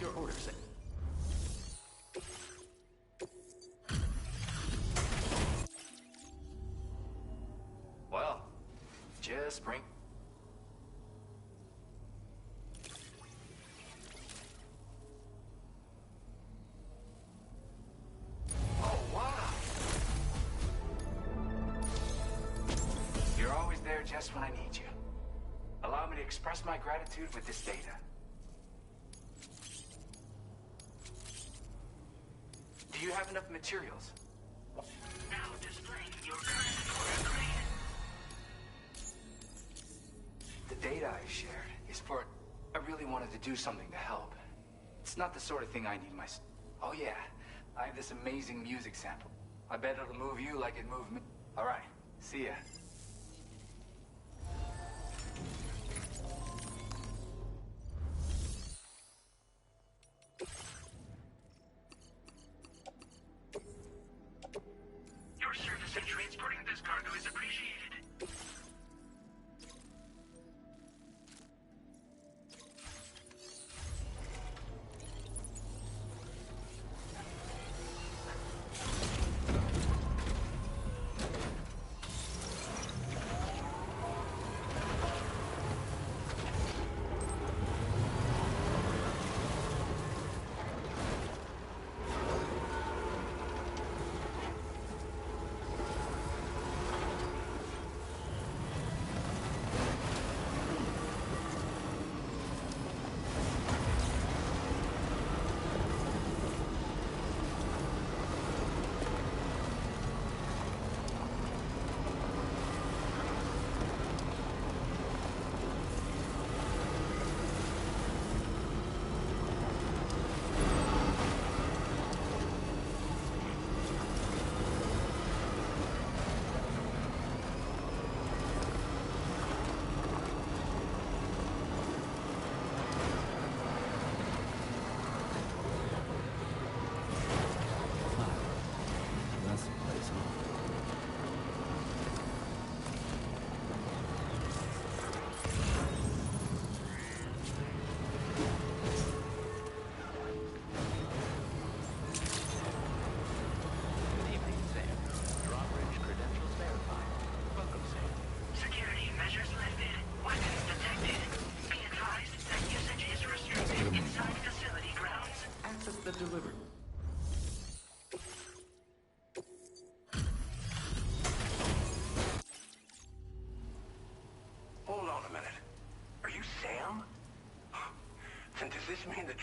Your orders. Well, just bring... Oh, wow! You're always there just when I need you. Allow me to express my gratitude with this data. Do you have enough materials? Now displaying your current order grade. The data I shared is for... I really wanted to do something to help. It's not the sort of thing I need my... Oh yeah, I have this amazing music sample. I bet it'll move you like it moved me. All right, see ya. Your service in transporting this cargo is appreciated.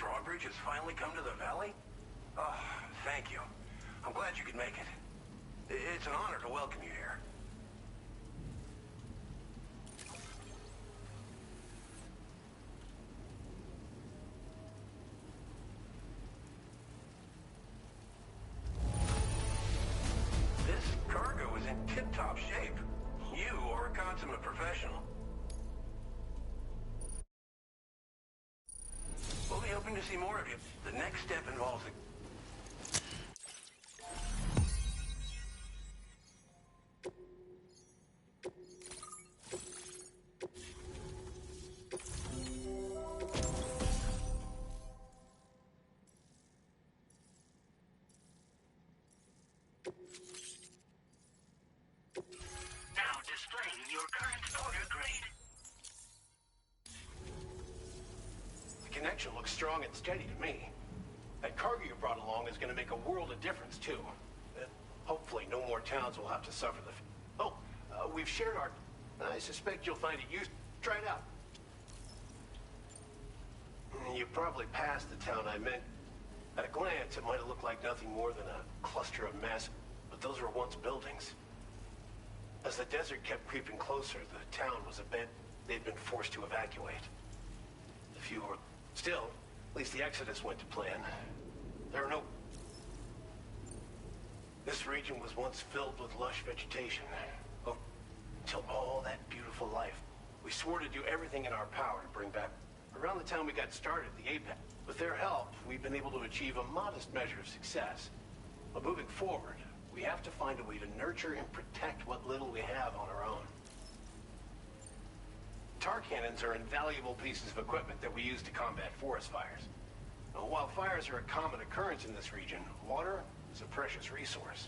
drawbridge has finally come to the valley? Oh, thank you. I'm glad you could make it. It's an honor to welcome you here. This cargo is in tip-top shape. You are a consummate professional. We'll be hoping to see more of you. The next step involves a... Now displaying your current order grade. The connection looks strong and steady to me. That cargo you brought along is going to make a world of difference, too. Hopefully no more towns will have to suffer the... we've shared our... I suspect you'll find it useful. Try it out. You probably passed the town I meant. At a glance, it might have looked like nothing more than a cluster of mess, but those were once buildings. As the desert kept creeping closer, the town was abandoned. They'd been forced to evacuate. A few were... Still, at least the exodus went to plan. There are no... This region was once filled with lush vegetation. Oh, until all that beautiful life. We swore to do everything in our power to bring back... Around the time we got started, the Apex. With their help, we've been able to achieve a modest measure of success. But moving forward, we have to find a way to nurture and protect what little we have on our own. Tar cannons are invaluable pieces of equipment that we use to combat forest fires. Now, while fires are a common occurrence in this region, water is a precious resource.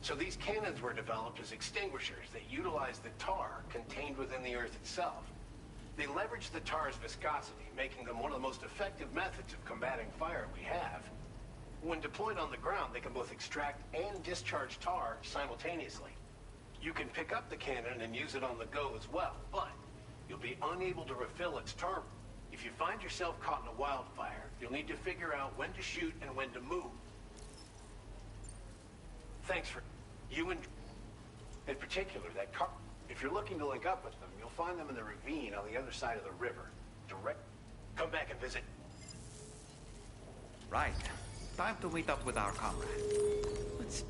So these cannons were developed as extinguishers that utilize the tar contained within the earth itself. They leverage the tar's viscosity, making them one of the most effective methods of combating fire we have. When deployed on the ground, they can both extract and discharge tar simultaneously. You can pick up the cannon and use it on the go as well, but you'll be unable to refill its tar. If you find yourself caught in a wildfire, you'll need to figure out when to shoot and when to move. Thanks for you and in particular that car. If you're looking to link up with them, you'll find them in the ravine on the other side of the river. Come back and visit. Right. Time to meet up with our comrade. Let's...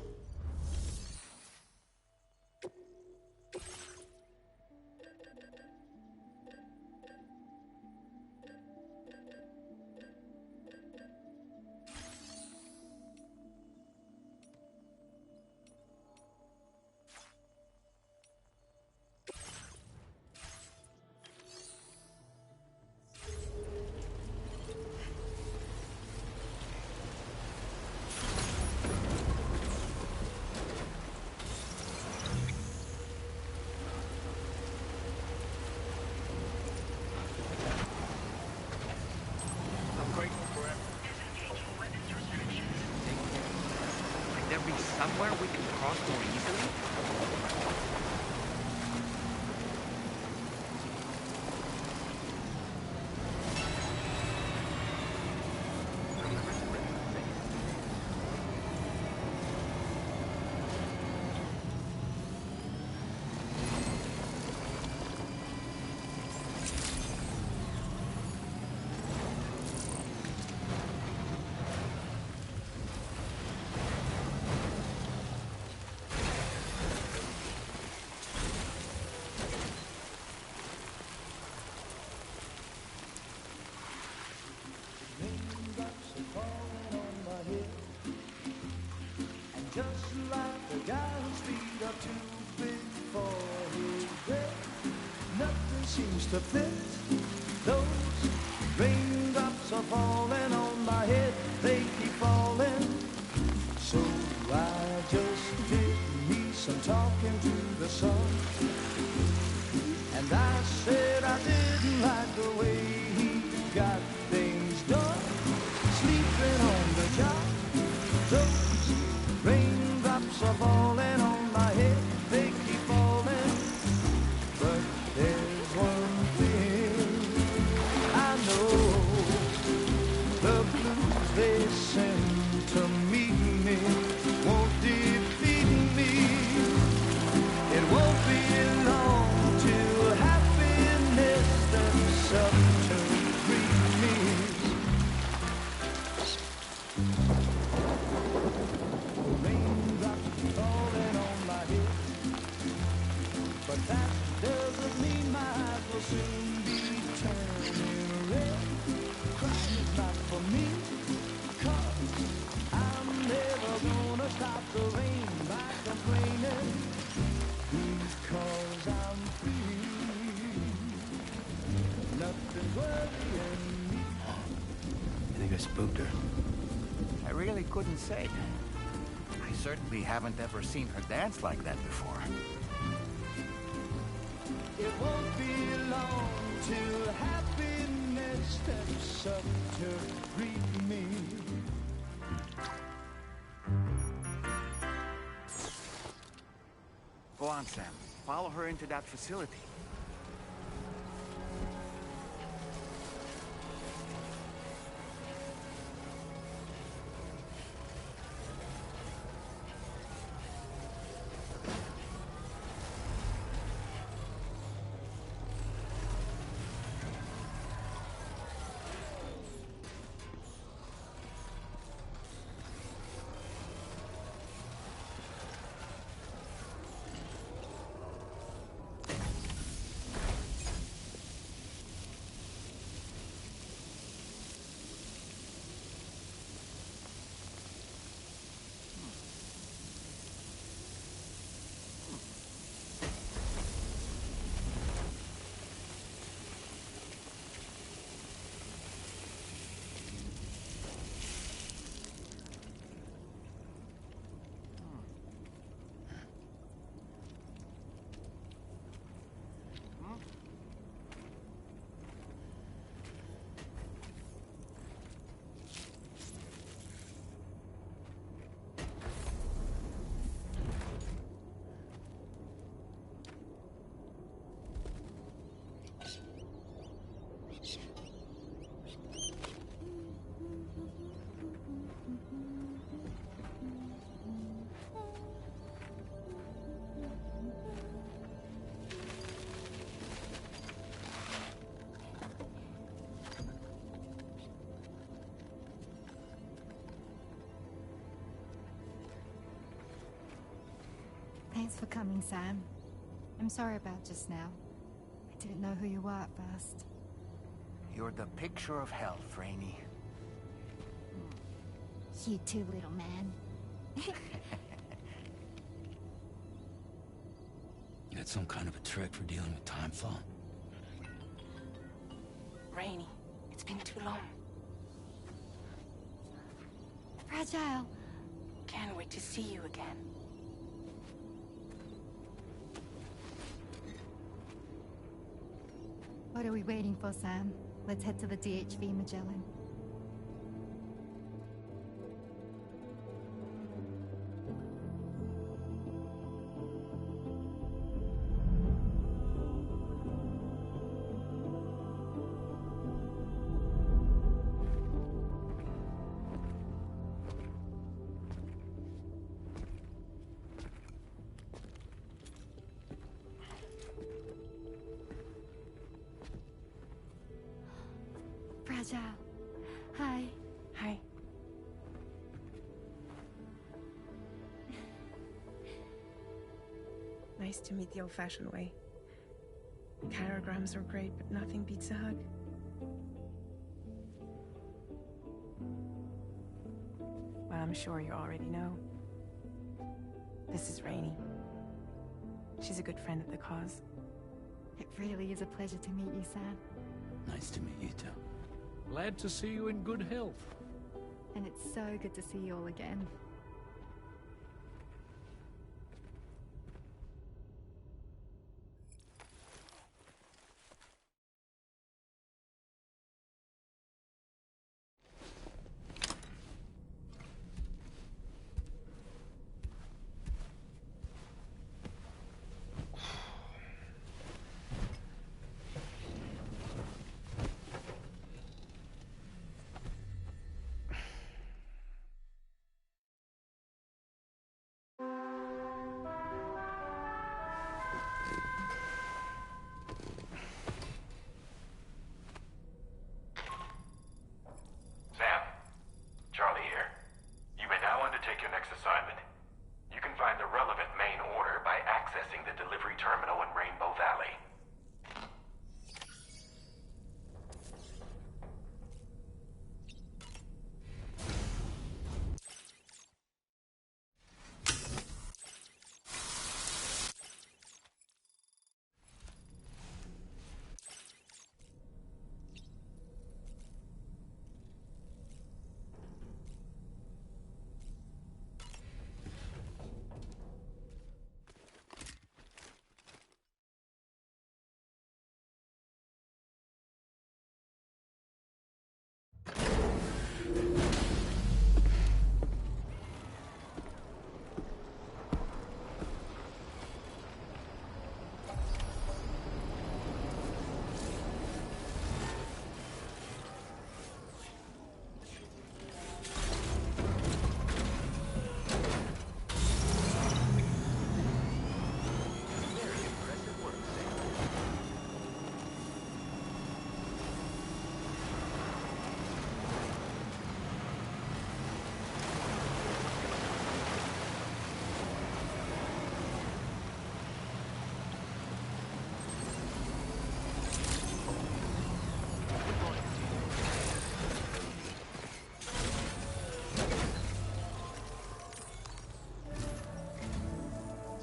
Somewhere we can cross more easily? Seems to fit. Those raindrops are falling on my head, they keep falling. So I just did me some talking to the sun, and I said I didn't like the way he got things done. Sleeping on the job, those raindrops are falling on my head, they keep falling. But there's one thing I know, the spooked her? I really couldn't say. I certainly haven't ever seen her dance like that before. It won't be long till happiness steps up to greet me. Go on, Sam. Follow her into that facility. Thanks for coming, Sam. I'm sorry about just now. I didn't know who you were at first. You're the picture of health, Rainey. You too, little man. You had some kind of a trick for dealing with time flow? Rainey, it's been too long. Fragile. Can't wait to see you again. What are we waiting for, Sam? Let's head to the DHV Magellan. Fragile. Hi. Hi. Nice to meet the old-fashioned way. Carograms are great, but nothing beats a hug. Well, I'm sure you already know. This is Rainey. She's a good friend of the cause. It really is a pleasure to meet you, Sam. Nice to meet you too. Glad to see you in good health. And it's so good to see you all again. assignment. You can find the relevant main order by accessing the delivery terminal in Rainbow Valley.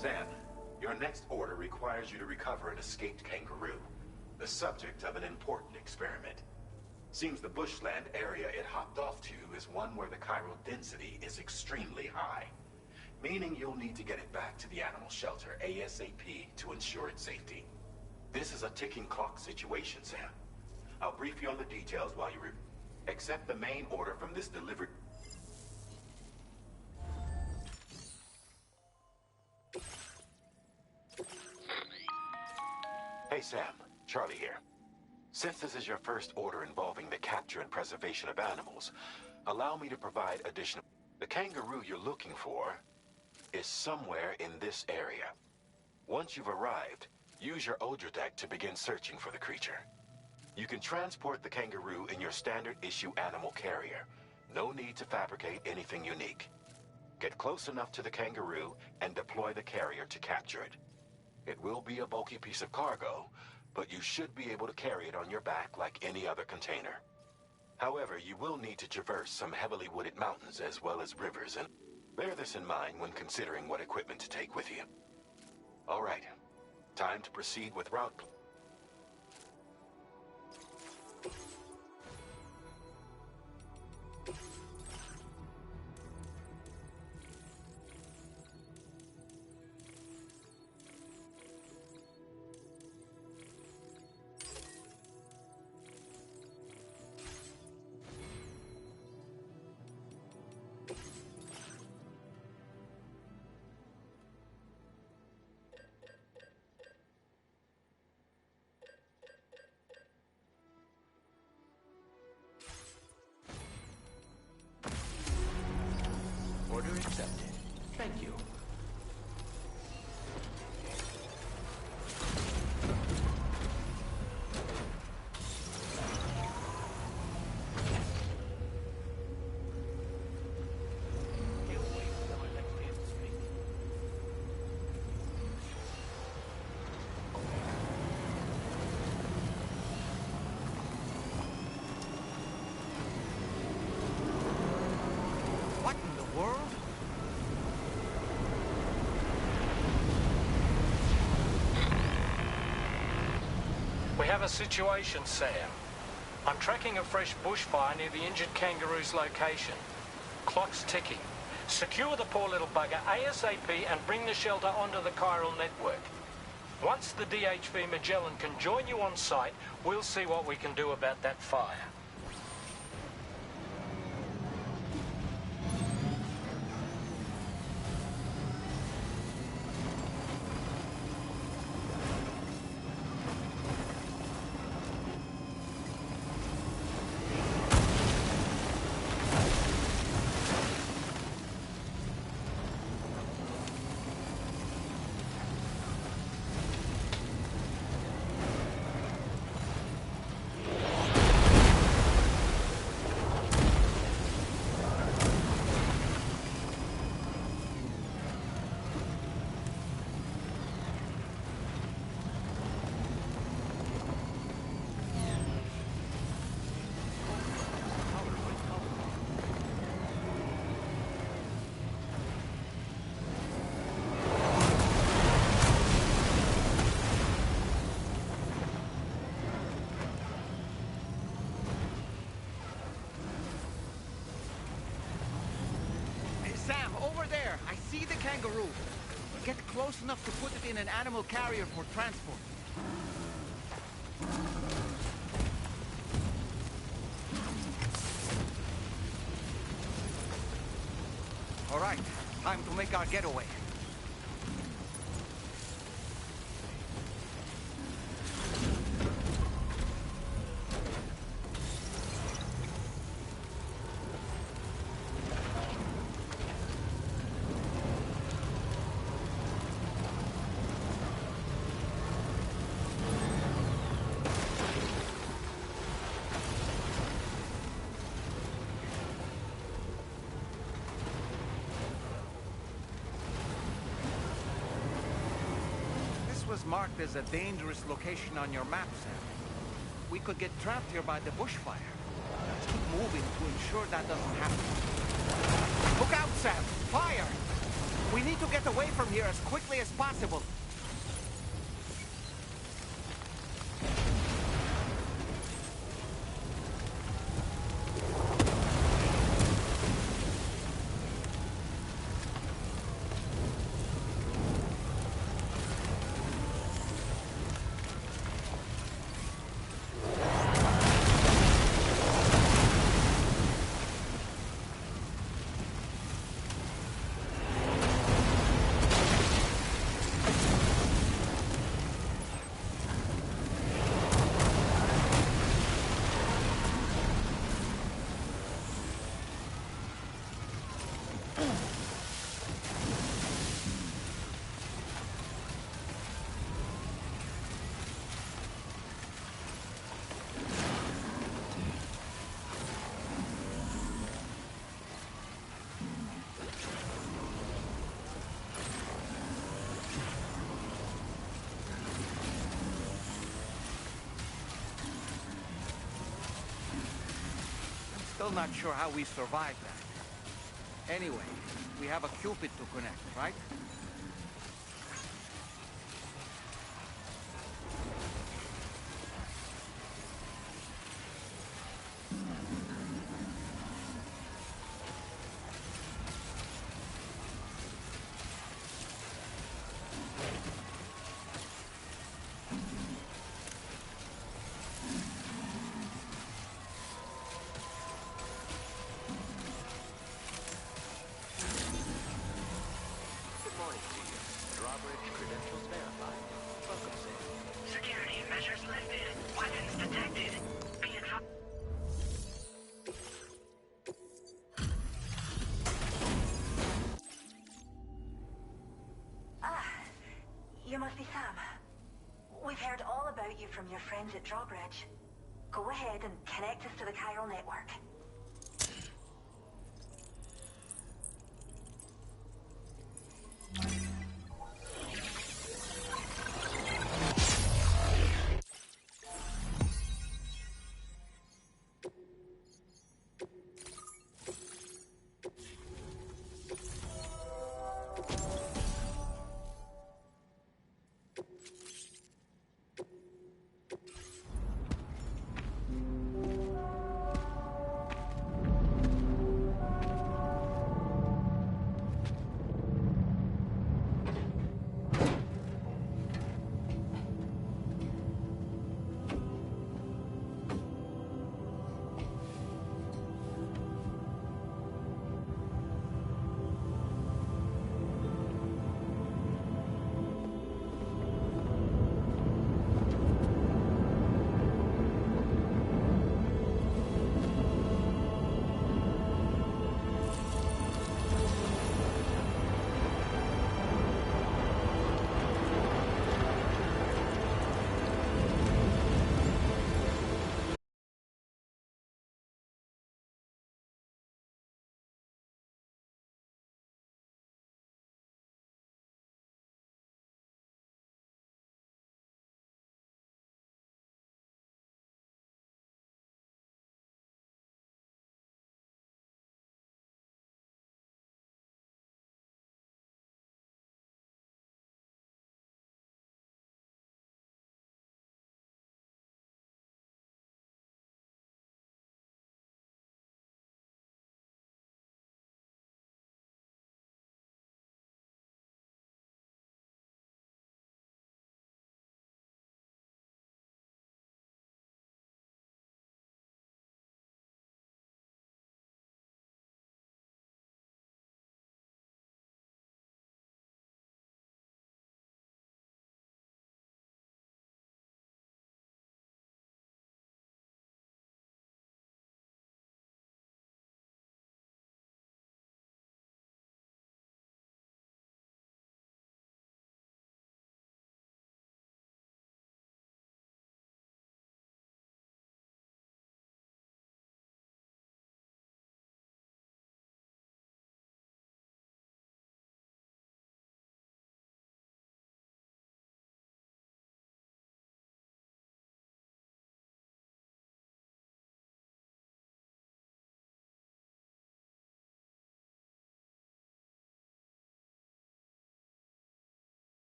Sam, your next order requires you to recover an escaped kangaroo, the subject of an important experiment. Seems the bushland area it hopped off to is one where the chiral density is extremely high, meaning you'll need to get it back to the animal shelter ASAP to ensure its safety. This is a ticking clock situation, Sam. I'll brief you on the details while you accept the main order from this delivery. Hey Sam, Charlie here. Since this is your first order involving the capture and preservation of animals, allow me to provide additional... The kangaroo you're looking for is somewhere in this area. Once you've arrived, use your Odra deck to begin searching for the creature. You can transport the kangaroo in your standard issue animal carrier. No need to fabricate anything unique. Get close enough to the kangaroo and deploy the carrier to capture it. It will be a bulky piece of cargo, but you should be able to carry it on your back like any other container. However, you will need to traverse some heavily wooded mountains as well as rivers, and bear this in mind when considering what equipment to take with you. All right, time to proceed with route. Order accepted. Thank you. What in the world? We have a situation, Sam. I'm tracking a fresh bushfire near the injured kangaroo's location. Clock's ticking. Secure the poor little bugger ASAP and bring the shelter onto the chiral network. Once the DHV Magellan can join you on site, we'll see what we can do about that fire. Sam, over there! I see the kangaroo! Get close enough to put it in an animal carrier for transport. All right, time to make our getaway. Was marked as a dangerous location on your map, Sam. We could get trapped here by the bushfire. Let's keep moving to ensure that doesn't happen. Look out, Sam! Fire! We need to get away from here as quickly as possible. Still not sure how we survived that. Anyway, we have a Cupid to connect, right? Security measures lifted. Weapons detected. Be advised. You must be Sam. We've heard all about you from your friends at Drawbridge. Go ahead and connect us to the chiral network.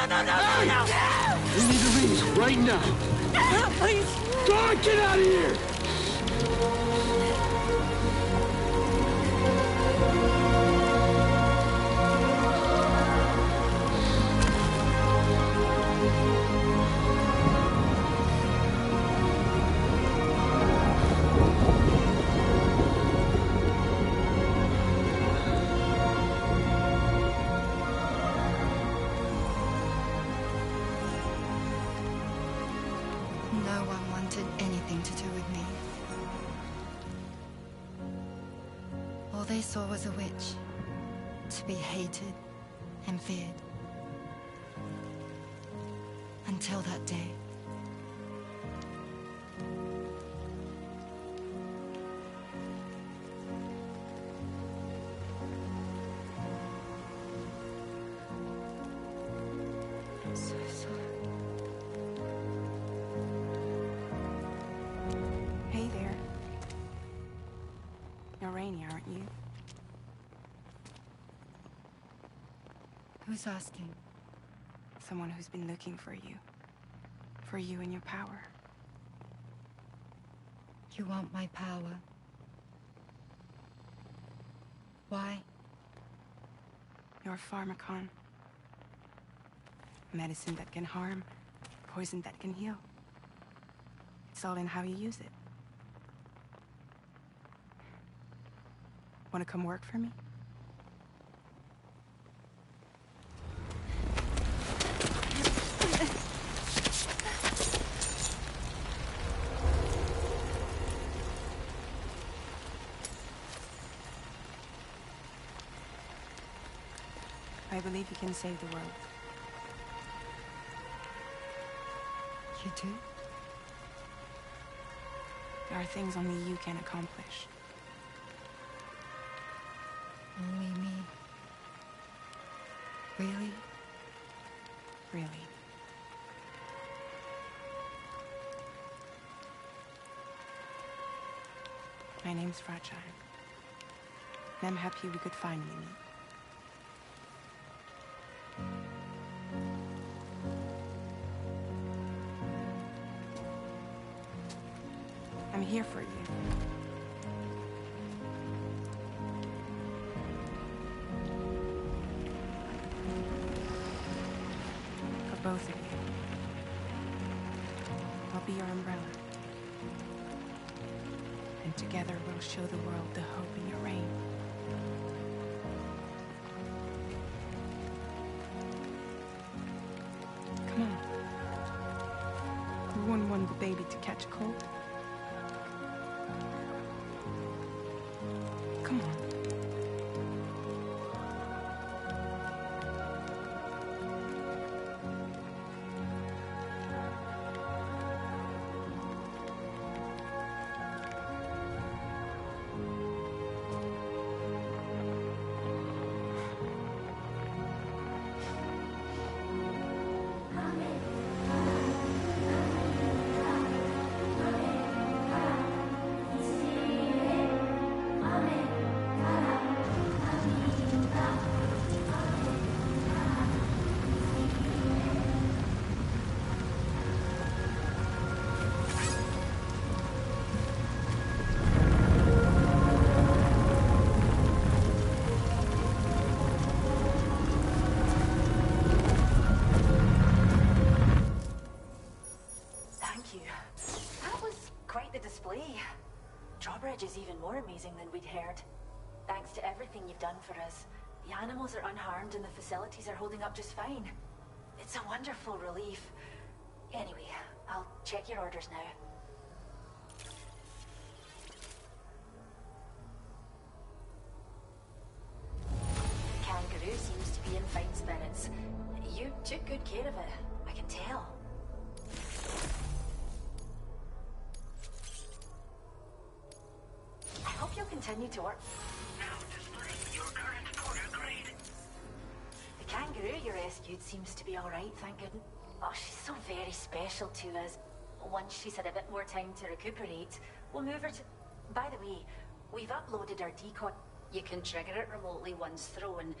We need to leave right now. Please. Go on, get out of here! No one wanted anything to do with me. All they saw was a witch, to be hated and feared. Until that day. I'm so sorry. Hey there. You're Rainy, aren't you? Who's asking? Someone who's been looking for you. For you and your power. You want my power? Why? You're a pharmacon. Medicine that can harm, poison that can heal. It's all in how you use it. Want to come work for me? I believe you can save the world. You do? There are things only you can accomplish. Only me. Really? Really. My name's Fragile. And I'm happy we could finally meet. I'm here for you. For both of you. I'll be your umbrella. And together we'll show the world the hope in your reign. Come on. We wouldn't want the baby to catch a cold. Come on. Is even more amazing than we'd heard. Thanks to everything you've done for us, the animals are unharmed and the facilities are holding up just fine. It's a wonderful relief. Anyway, I'll check your orders now. The kangaroo seems to be in fine spirits. You took good care of it, I can tell. I hope you'll continue to work. Now displaying your current order grade. The kangaroo you rescued seems to be alright, thank goodness. Oh, she's so very special to us. Once she's had a bit more time to recuperate, we'll move her to... By the way, we've uploaded our decoy. You can trigger it remotely once thrown.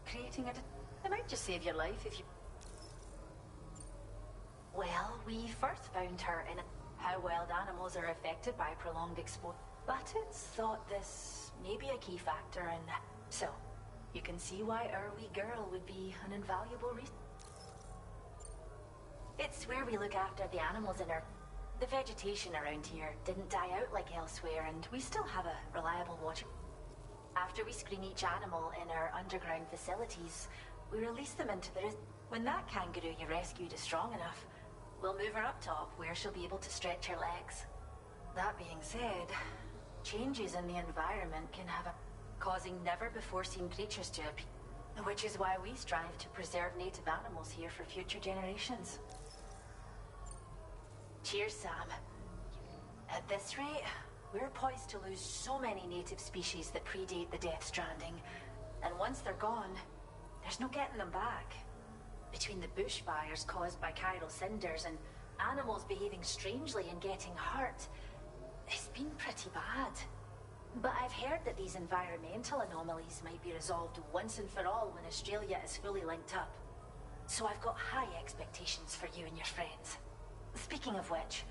Creating it might just save your life if you... Well, we first found her in how wild animals are affected by prolonged exposure. But it's thought this may be a key factor in... So, you can see why our wee girl would be an invaluable resource. It's where we look after the animals in our... The vegetation around here didn't die out like elsewhere, and we still have a reliable watcher. After we screen each animal in our underground facilities, we release them into the... When that kangaroo you rescued is strong enough, we'll move her up top where she'll be able to stretch her legs. That being said, changes in the environment can have a... causing never-before-seen creatures to appear. Which is why we strive to preserve native animals here for future generations. Cheers, Sam. At this rate, we're poised to lose so many native species that predate the Death Stranding. And once they're gone, there's no getting them back. Between the bushfires caused by chiral cinders and animals behaving strangely and getting hurt, it's been pretty bad. But I've heard that these environmental anomalies might be resolved once and for all when Australia is fully linked up. So I've got high expectations for you and your friends. Speaking of which,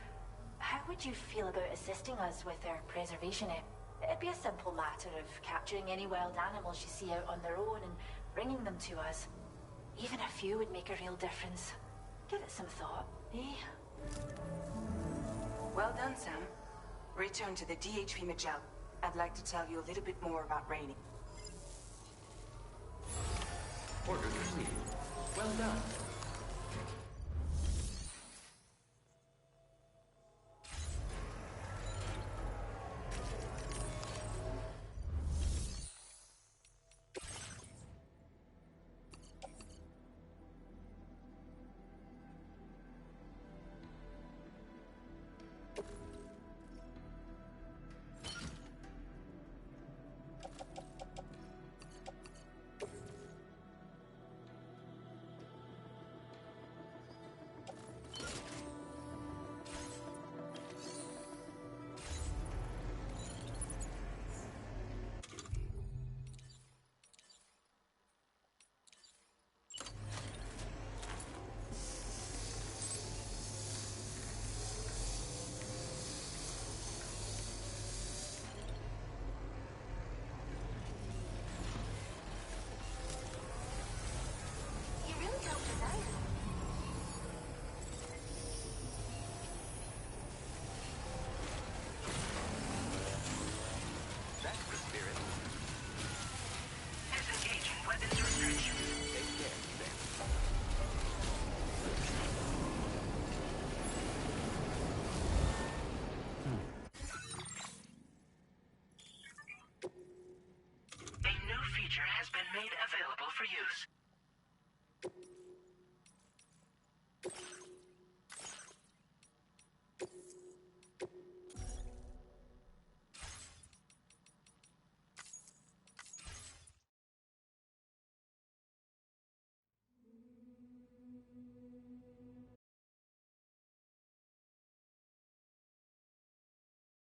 how would you feel about assisting us with our preservation effort? It'd be a simple matter of capturing any wild animals you see out on their own and bringing them to us. Even a few would make a real difference. Give it some thought, eh? Well done, Sam. Return to the DHV Magellan. I'd like to tell you a little bit more about Rainey. Order complete. Well done. A new feature has been made available for use.